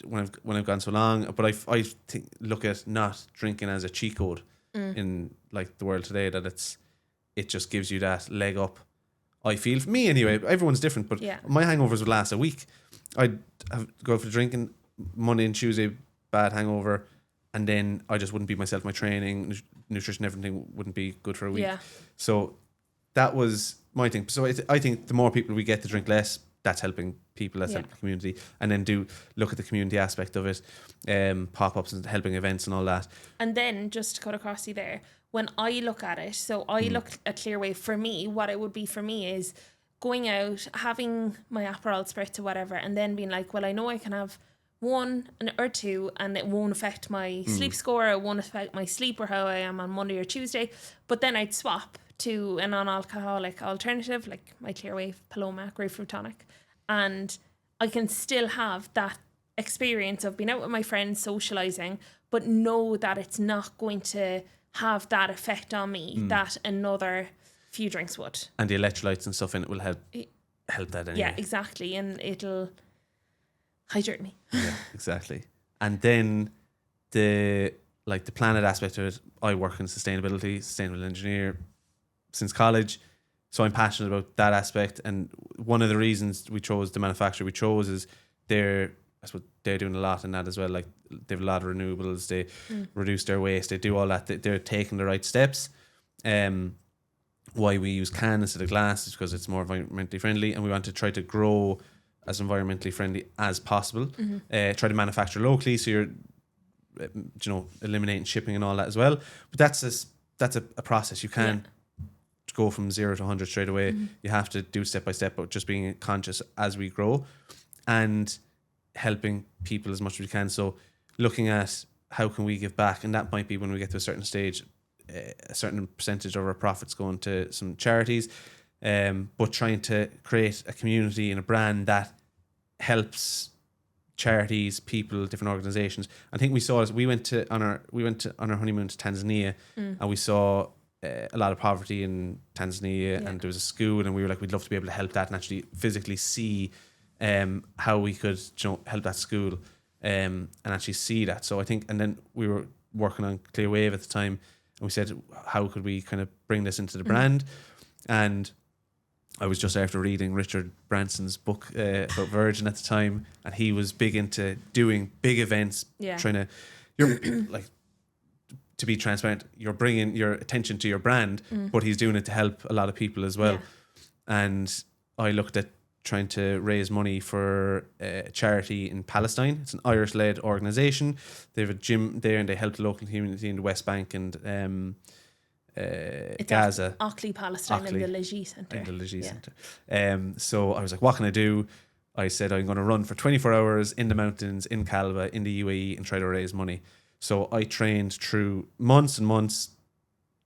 when I've gone so long? But I think, look at not drinking as a cheat code in like the world today, that it just gives you that leg up. I feel, for me anyway, everyone's different, but my hangovers would last a week. I'd go for drinking Monday and Tuesday, bad hangover, and then I just wouldn't be myself. My training, nutrition, everything wouldn't be good for a week. Yeah. So that was my thing. So I think the more people we get to drink less, that's helping people, that's helping the community. And then look at the community aspect of it, pop-ups and helping events and all that. And then, just to cut across you there, when I look at it, so I look at Clearway, for me, what it would be for me is going out, having my Aperol Spritz or whatever, and then being like, well, I know I can have one or two and it won't affect my sleep score, it won't affect my sleep or how I am on Monday or Tuesday, but then I'd swap to a non-alcoholic alternative like my Clearway Paloma grapefruit tonic, and I can still have that experience of being out with my friends, socializing, but know that it's not going to have that effect on me that another few drinks would. And the electrolytes and stuff in it will help that anyway. Yeah, exactly, and it'll hydrate me. Yeah, exactly. And then the planet aspect of it, I work in sustainable engineer since college, so I'm passionate about that aspect. And one of the reasons we chose the manufacturer we chose is they're doing a lot in that as well. Like, they have a lot of renewables, they reduce their waste, they do all that. They're taking the right steps. Why we use can instead of glass is because it's more environmentally friendly, and we want to try to grow as environmentally friendly as possible. Try to manufacture locally, so you're eliminating shipping and all that as well. But that's a process. You can't go from 0 to 100 straight away. You have to do step by step, but just being conscious as we grow and helping people as much as we can. So looking at how can we give back, and that might be when we get to a certain stage, a certain percentage of our profits going to some charities, but trying to create a community and a brand that helps charities, people, different organizations. I think we saw as we went on our honeymoon to Tanzania, and we saw a lot of poverty in Tanzania, and there was a school, and we were like, we'd love to be able to help that and actually physically see how we could help that school and actually see that. So I think, and then we were working on Clear Wave at the time, and we said, how could we kind of bring this into the brand? And I was just after reading Richard Branson's book about Virgin at the time, and he was big into doing big events, trying to, you're like, to be transparent, you're bringing your attention to your brand, but he's doing it to help a lot of people as well. And I looked at trying to raise money for a charity in Palestine. It's an Irish-led organisation. They have a gym there, and they help the local community in the West Bank and it's Gaza. Ockley, Palestine, in the Legis Centre. So I was like, what can I do? I said, I'm going to run for 24 hours in the mountains in Calva in the UAE and try to raise money. So I trained through months and months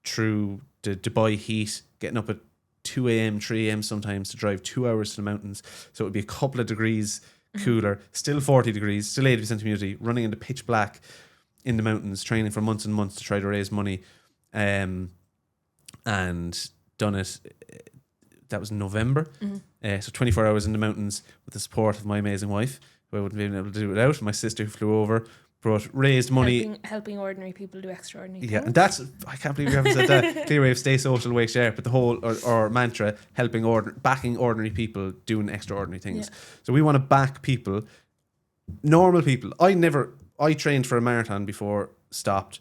through the Dubai heat, getting up at 2 a.m, 3 a.m. sometimes to drive 2 hours to the mountains. So it would be a couple of degrees cooler, still 40 degrees, still 80% humidity, running in the pitch black in the mountains, training for months and months to try to raise money. And done it. That was in November. So 24 hours in the mountains with the support of my amazing wife, who I wouldn't be able to do without, my sister who flew over, but raised money. Helping ordinary people do extraordinary things. Yeah, and that's, I can't believe you haven't said that. Clear Wave, stay social, wake sharp, but the whole, or mantra, backing ordinary people doing extraordinary things. So we want to back people, normal people. I trained for a marathon before, stopped,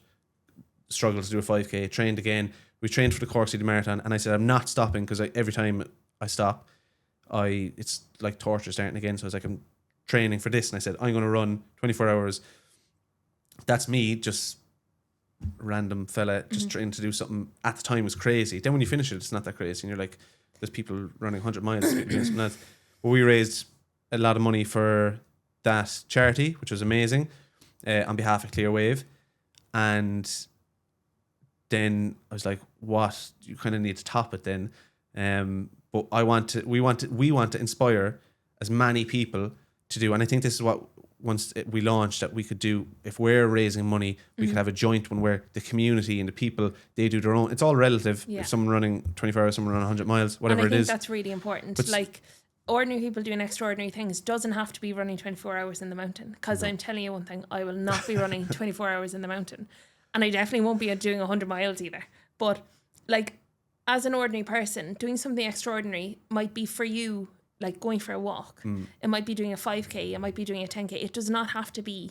struggled to do a 5K, trained again. We trained for the Cork City Marathon, and I said, I'm not stopping, because every time I stop, it's like torture starting again. So I was like, I'm training for this, and I said, I'm going to run 24 hours. That's me, just a random fella, just trying to do something. At the time was crazy. Then when you finish it, it's not that crazy, and you're like, there's people running 100 miles. But we raised a lot of money for that charity, which was amazing, on behalf of Clear Wave. And then I was like, what? You kind of need to top it then. But we want to inspire as many people to do. And I think this is what, once we launched, that we could do. If we're raising money, we could have a joint one where the community and the people, they do their own. It's all relative. If someone running 24 hours, someone running 100 miles, whatever it is. That's really important. But like, ordinary people doing extraordinary things doesn't have to be running 24 hours in the mountain. Because I'm telling you one thing, I will not be running 24 hours in the mountain. And I definitely won't be doing 100 miles either. But like, as an ordinary person, doing something extraordinary might be for you, like going for a walk. It might be doing a 5K. It might be doing a 10K. It does not have to be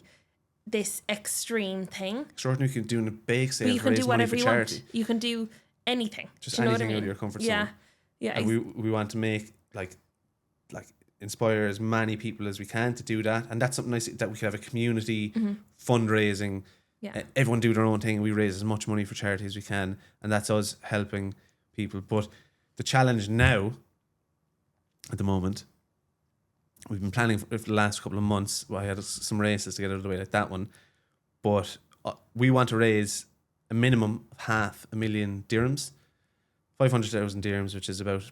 this extreme thing. Extraordinary, you can do a bake sale, you can do whatever you charity. want. You can do anything. Just anything out of your comfort zone. Yeah. And we want to make like inspire as many people as we can to do that. And that's something nice, that we could have a community fundraising. Yeah. Everyone do their own thing. We raise as much money for charity as we can, and that's us helping people. But the challenge now, at the moment, we've been planning for the last couple of months. I had some races to get out of the way, like that one, but we want to raise a minimum of 500,000 dirhams, 500,000 dirhams, which is about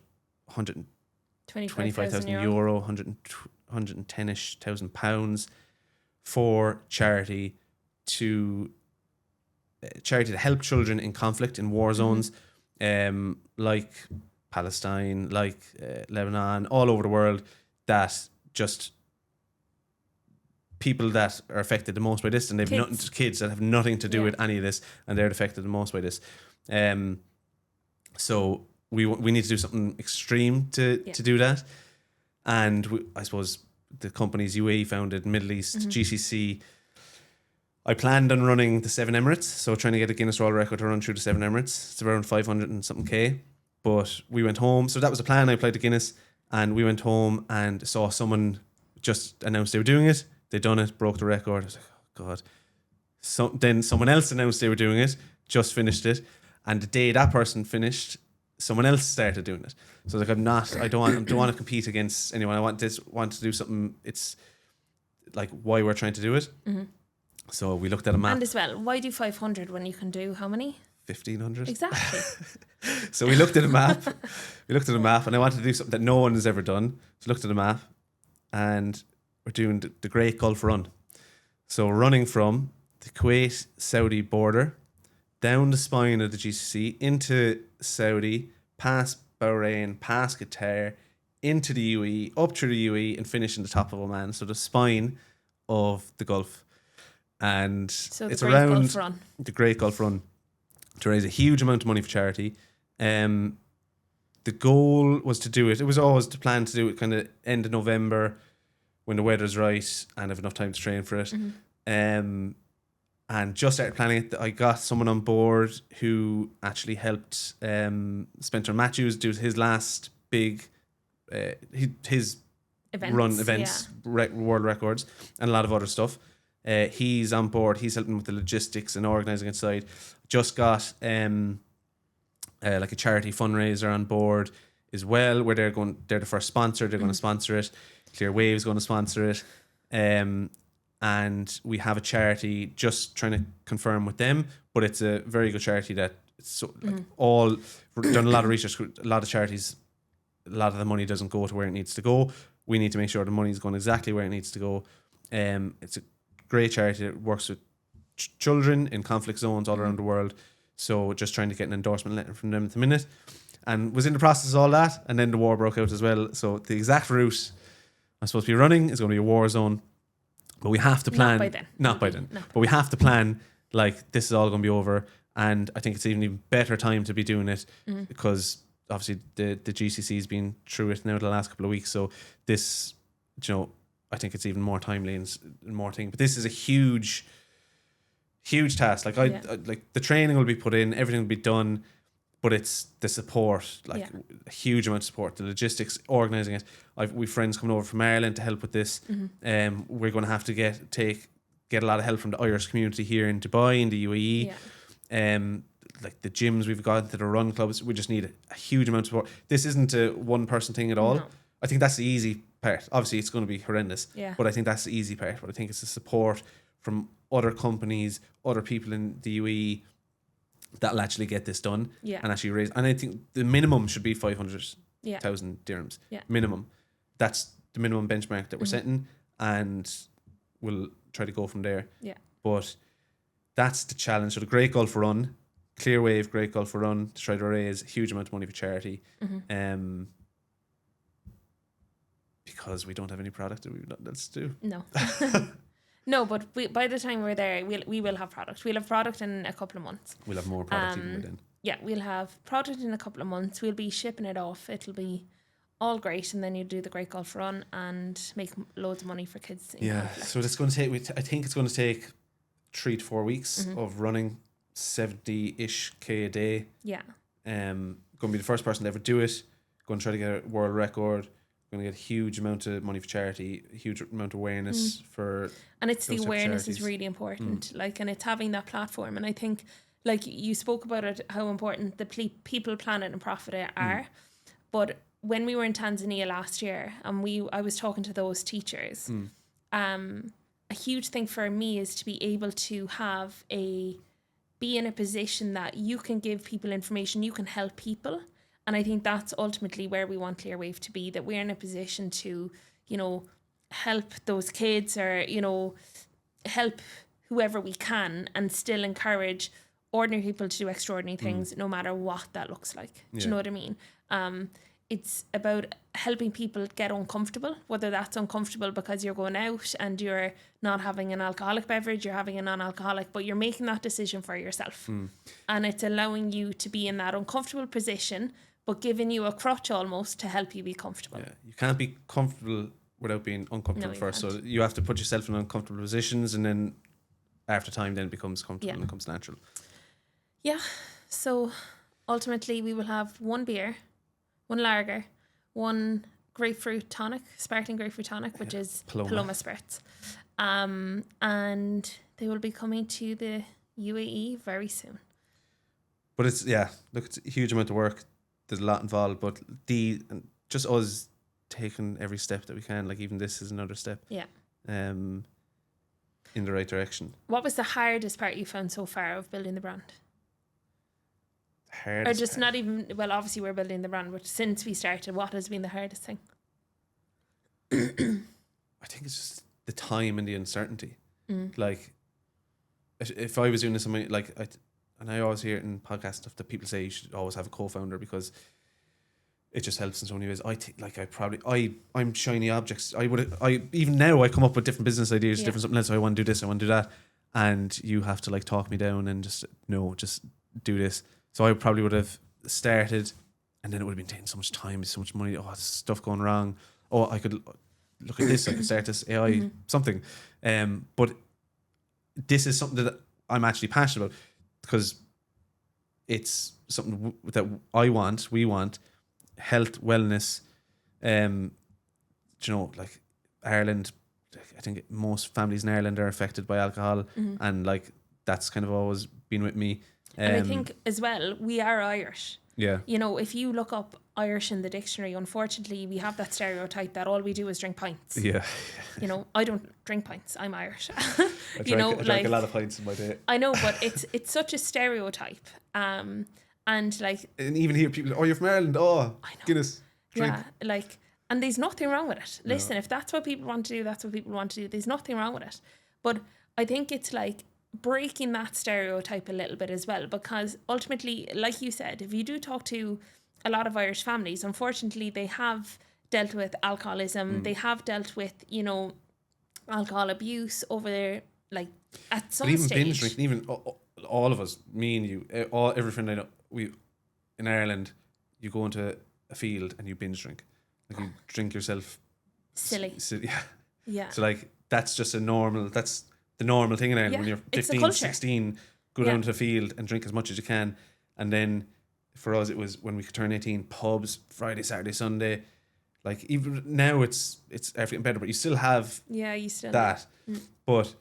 125,000 euro, 110-ish thousand pounds, for charity to help children in conflict in war zones, like Palestine, like Lebanon, all over the world, that just people that are affected the most by this, and they've kids that have nothing to do with any of this, and they're affected the most by this. So we need to do something extreme to do that, and I suppose the company's UAE founded, Middle East, GCC. I planned on running the 7 Emirates, so trying to get a Guinness World Record to run through the 7 Emirates. It's around 500 and something K. But we went home, so that was the plan. I applied to Guinness, and we went home and saw someone just announced they were doing it. They'd done it, broke the record. I was like, oh God. So then someone else announced they were doing it, just finished it. And the day that person finished, someone else started doing it. So like, I don't want to compete against anyone. I want to do something. It's like why we're trying to do it. So we looked at a map. And as well, why do 500 when you can do how many? 1,500. Exactly. So we looked at a map. And I wanted to do something that no one has ever done. So looked at a map, and we're doing the Great Gulf Run. So running from the Kuwait-Saudi border down the spine of the GCC into Saudi, past Bahrain, past Qatar, into the UAE, up through the UAE, and finish in the top of Oman. So the spine of the Gulf. And So it's the Great around Gulf Run. the Great Gulf Run to raise a huge amount of money for charity. The goal was to do it. It was always the plan to do it kind of end of November when the weather's right and have enough time to train for it. And just started planning it. I got someone on board who actually helped Spencer Matthews do his last big his events, world records, and a lot of other stuff. He's on board. He's helping with the logistics and organising inside. Just got like a charity fundraiser on board as well, where they're the first sponsor. They're going to sponsor it. Clear Wave's going to sponsor it. And we have a charity just trying to confirm with them, but it's a very good charity that we've done a lot of research. A lot of charities, a lot of the money doesn't go to where it needs to go. We need to make sure the money's going exactly where it needs to go. It's a great charity that works with children in conflict zones all around the world. So just trying to get an endorsement letter from them at the minute, and was in the process of all that, and then the war broke out as well. So the exact route I'm supposed to be running is going to be a war zone, but we have to plan. Not by then. But we have to plan like this is all going to be over, and I think it's even better time to be doing it because obviously the GCC's been through it now the last couple of weeks. So this, I think it's even more timely and more thing. But this is a huge task. Like like the training will be put in, everything will be done, but it's the support, a huge amount of support, the logistics, organising it. We've friends coming over from Ireland to help with this. We're going to have to get a lot of help from the Irish community here in Dubai, in the UAE. Like the gyms we've got, to the run clubs, we just need a huge amount of support. This isn't a one person thing at all. No. I think that's the easy part. Obviously it's going to be horrendous, but I think that's the easy part. But I think it's the support from other companies, other people in the UAE that'll actually get this done and actually raise. And I think the minimum should be 500,000 dirhams. Minimum. That's the minimum benchmark that we're setting, and we'll try to go from there. But that's the challenge. So the Great Gulf Run, Clear Wave Great Gulf Run, to try to raise a huge amount of money for charity. Because we don't have any product that we've nothing else to do. No. No, but by the time we're there, we will have product. We'll have product in a couple of months. We'll have more product even within. Yeah, we'll have product in a couple of months. We'll be shipping it off. It'll be all great, and then you do the Great Gulf Run and make loads of money for kids. So it's going to take. I think it's going to take 3 to 4 weeks of running 70-ish K a day. Going to be the first person to ever do it. Going to try to get a world record. Going to get a huge amount of money for charity, a huge amount of awareness for. And it's the awareness is really important, and it's having that platform. And I think, like you spoke about it, how important the people, planet, and profit are. But when we were in Tanzania last year, and I was talking to those teachers, a huge thing for me is to be able to be in a position that you can give people information, you can help people. And I think that's ultimately where we want Clearwave to be, that we're in a position to, help those kids or, help whoever we can, and still encourage ordinary people to do extraordinary things, no matter what that looks like. Do you know what I mean? It's about helping people get uncomfortable, whether that's uncomfortable because you're going out and you're not having an alcoholic beverage, you're having a non-alcoholic, but you're making that decision for yourself. And it's allowing you to be in that uncomfortable position, but giving you a crutch almost to help you be comfortable. Yeah, you can't be comfortable without being uncomfortable first. Can't. So you have to put yourself in uncomfortable positions, and then after time then it becomes comfortable and it becomes natural. Yeah. So ultimately we will have one beer, one lager, one grapefruit tonic, sparkling grapefruit tonic, which is Paloma Spirits. And they will be coming to the UAE very soon. But it's it's a huge amount of work. There's a lot involved, but just us taking every step that we can, like even this is another step. In the right direction. What was the hardest part you found so far of building the brand? Or just part. Not even, well, obviously we're building the brand, but since we started, what has been the hardest thing? I think it's just the time and the uncertainty. Like, if I was doing this, and I always hear it in podcast stuff that people say you should always have a co-founder because it just helps in so many ways. I'm shiny objects. I even now I come up with different business ideas, different something else. So I want to do this, I want to do that, and you have to like talk me down and just do this. So I probably would have started, and then it would have been taking so much time, so much money. Oh, there's stuff going wrong. Oh, I could look at this. I could start this AI something. But this is something that I'm actually passionate about because it's something that we want. Health, wellness, like Ireland, I think most families in Ireland are affected by alcohol, and like that's kind of always been with me. And I think as well, we are Irish. Yeah. You know, if you look up Irish in the dictionary, unfortunately, we have that stereotype that all we do is drink pints. Yeah. You know, I don't drink pints. I'm Irish. I drank a lot of pints in my day. I know, but it's such a stereotype. And like, and even here, people, you're from Ireland. Oh, I know. Guinness. Drink. Yeah, like, and there's nothing wrong with it. Listen, if that's what people want to do, that's what people want to do. There's nothing wrong with it. But I think it's like breaking that stereotype a little bit as well, because ultimately, like you said, if you do talk to a lot of Irish families, unfortunately, they have dealt with alcoholism. They have dealt with, alcohol abuse over there, like at some even stage. Binge drinking, even all of us, me and you, every friend I know, we in Ireland, you go into a field and you binge drink, like you drink yourself silly. Yeah. So like that's just that's the normal thing in Ireland. Yeah, When you're it's a 15, culture. 16, go down to the field and drink as much as you can. And then for us, it was when we could turn 18, pubs, Friday, Saturday, Sunday. Like even now it's everything better, but you still have you still that. But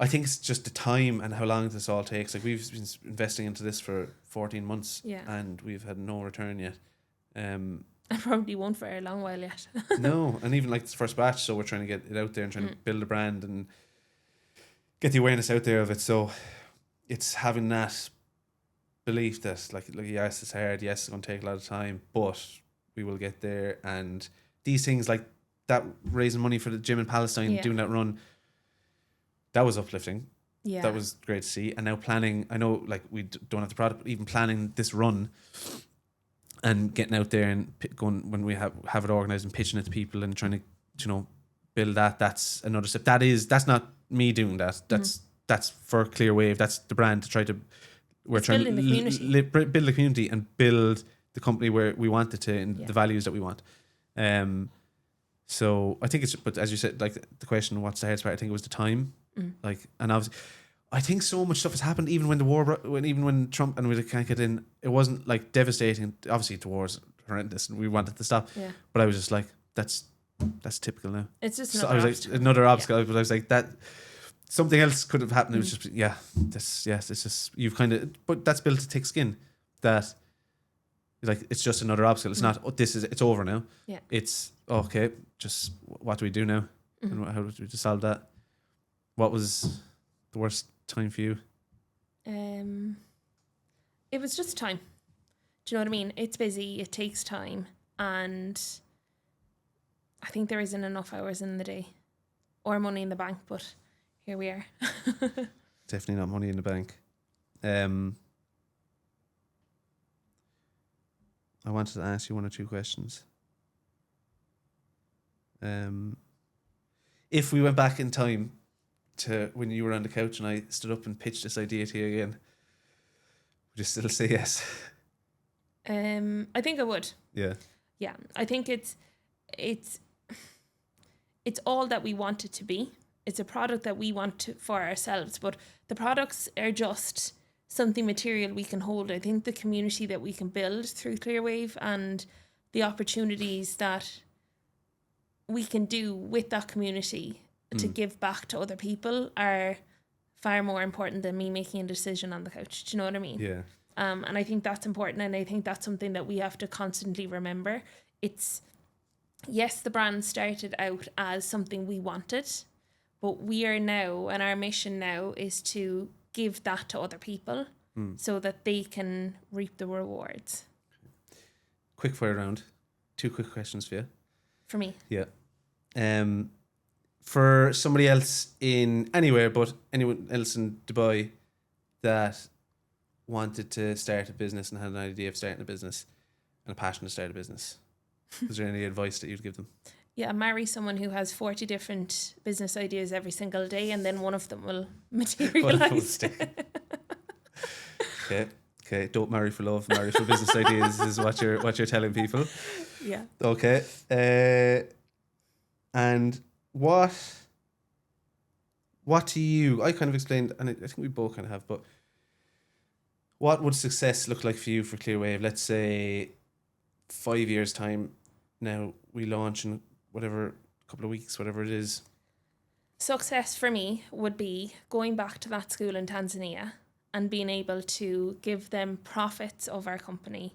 I think it's just the time and how long this all takes. Like we've been investing into this for 14 months and we've had no return yet. I probably won't for a long while yet. No, and even like this first batch, so we're trying to get it out there and trying to build a brand and get the awareness out there of it. So it's having that belief that like yes, it's hard, yes, it's going to take a lot of time, but we will get there. And these things like that, raising money for the gym in Palestine, doing that run, that was uplifting. Yeah, that was great to see. And now planning, I know like we don't have the product, but even planning this run and getting out there and going when we have it organized and pitching it to people and trying to build that's another step. That's not me doing that. That's for Clear Wave. That's the brand to try to trying to build the community and build the company where we want it to and the values that we want. So I think but as you said, like the question, what's the hardest part? I think it was the time. Like, and obviously, I think so much stuff has happened. Even when the war, when Trump and we can't get in, it wasn't like devastating. Obviously, the war's horrendous, and we wanted to stop. Yeah. But I was just like, that's typical now. It's just so I was obstacle. like another obstacle. But I was like that. Something else could have happened. It was just it's just you've kind of, but that's built to thick skin. That like it's just another obstacle. It's not. It's over now. Yeah. It's okay. Just what do we do now? And how do we just solve that? What was the worst time for you? It was just time. Do you know what I mean? It's busy. It takes time, and I think there isn't enough hours in the day or money in the bank. But here we are. Definitely not money in the bank. I wanted to ask you one or two questions. If we went back in time to when you were on the couch and I stood up and pitched this idea to you again, would you still say yes? I think I would. Yeah. Yeah, I think it's all that we want it to be. It's a product that we want for ourselves, but the products are just something material we can hold. I think the community that we can build through Clearwave and the opportunities that we can do with that community to give back to other people are far more important than me making a decision on the couch. Do you know what I mean? Yeah. And I think that's important, and I think that's something that we have to constantly remember. It's, yes, the brand started out as something we wanted, but we are now, and our mission now is to give that to other people so that they can reap the rewards. Quick fire round. 2 quick questions for you. For me. Yeah. For somebody else in anywhere, but anyone else in Dubai that wanted to start a business and had an idea of starting a business and a passion to start a business, is there any advice that you'd give them? Yeah, marry someone who has 40 different business ideas every single day, and then one of them will materialize. Okay. Don't marry for love. Marry for business ideas is what you're telling people. Yeah. Okay. And what do you? I kind of explained, and I think we both kind of have. But what would success look like for you for Clearwave? Let's say 5 years time. Now we launch in whatever couple of weeks, whatever it is. Success for me would be going back to that school in Tanzania and being able to give them profits of our company,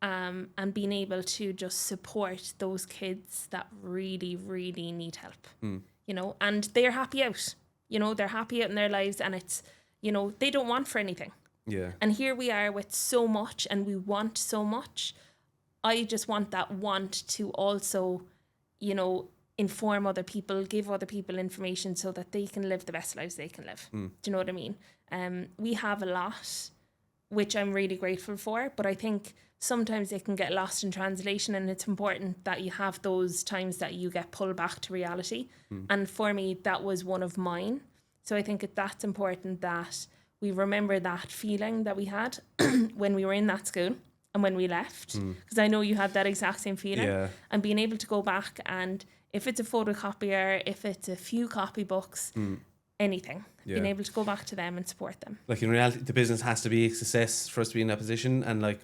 and being able to just support those kids that really, really need help. You know, and they're happy out. You know, they're happy out in their lives, and it's, you know, they don't want for anything. Yeah. And here we are with so much, and we want so much. I just want that want to also, you know, inform other people, give other people information so that they can live the best lives they can live. Do you know what I mean? We have a lot, which I'm really grateful for, but I think sometimes it can get lost in translation, and it's important that you have those times that you get pulled back to reality. And for me, that was one of mine. So I think that's important that we remember that feeling that we had when we were in that school and when we left, because I know you had that exact same feeling. Yeah. And being able to go back, and if it's a photocopier, if it's a few copybooks, anything, being able to go back to them and support them. Like in reality, the business has to be a success for us to be in that position, and like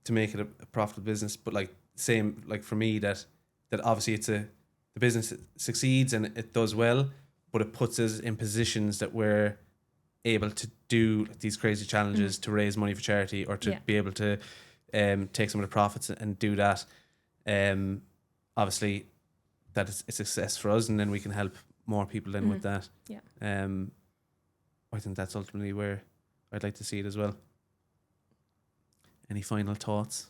to make it a profitable business. But like same, like for me, that obviously the business succeeds and it does well, but it puts us in positions that we're able to do these crazy challenges to raise money for charity, or to be able to take some of the profits and do that. Obviously, that it's a success for us, and then we can help more people in with that. Yeah. I think that's ultimately where I'd like to see it as well. Any final thoughts?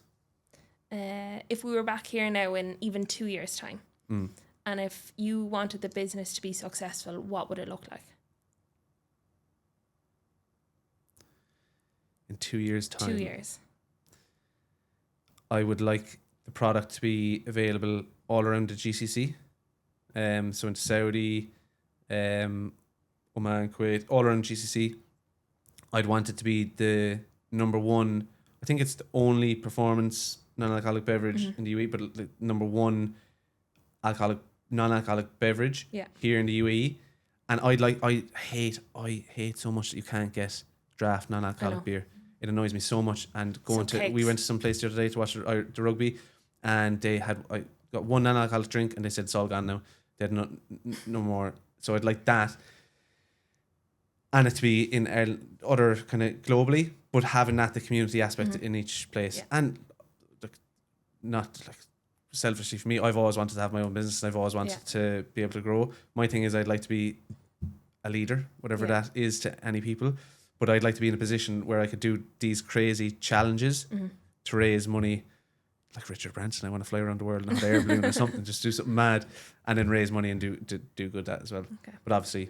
If we were back here now in even 2 years' time, and if you wanted the business to be successful, what would it look like? In 2 years' time? 2 years. I would like the product to be available all around the GCC. So in Saudi, Oman, Kuwait, all around GCC. I'd want it to be the number one. I think it's the only performance non-alcoholic beverage in the UAE, but like number one non-alcoholic beverage here in the UAE. And I hate so much that you can't get draft non-alcoholic beer. It annoys me so much. And we went to some place the other day to watch the rugby, and I got one non-alcoholic drink, and they said it's all gone now. They had no more. So I'd like that, and it to be in other kind of globally, but having the community aspect in each place. And not like selfishly for me, I've always wanted to have my own business, and I've always wanted to be able to grow. My thing is I'd like to be a leader, whatever that is to any people, but I'd like to be in a position where I could do these crazy challenges to raise money, like Richard Branson. I want to fly around the world in an air balloon or something, just do something mad, and then raise money and do good at as well. Okay. But obviously,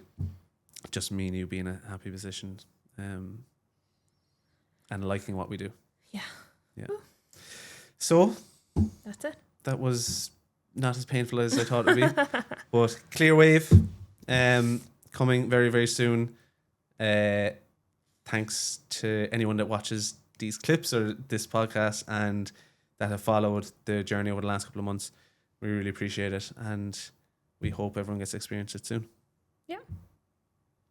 just me and you being in a happy position, and liking what we do. Yeah. Ooh. So that's it. That was not as painful as I thought it would be. But Clearwave, coming very, very soon. Thanks to anyone that watches these clips or this podcast and that have followed the journey over the last couple of months. We really appreciate it, and we hope everyone gets to experience it soon. Yeah.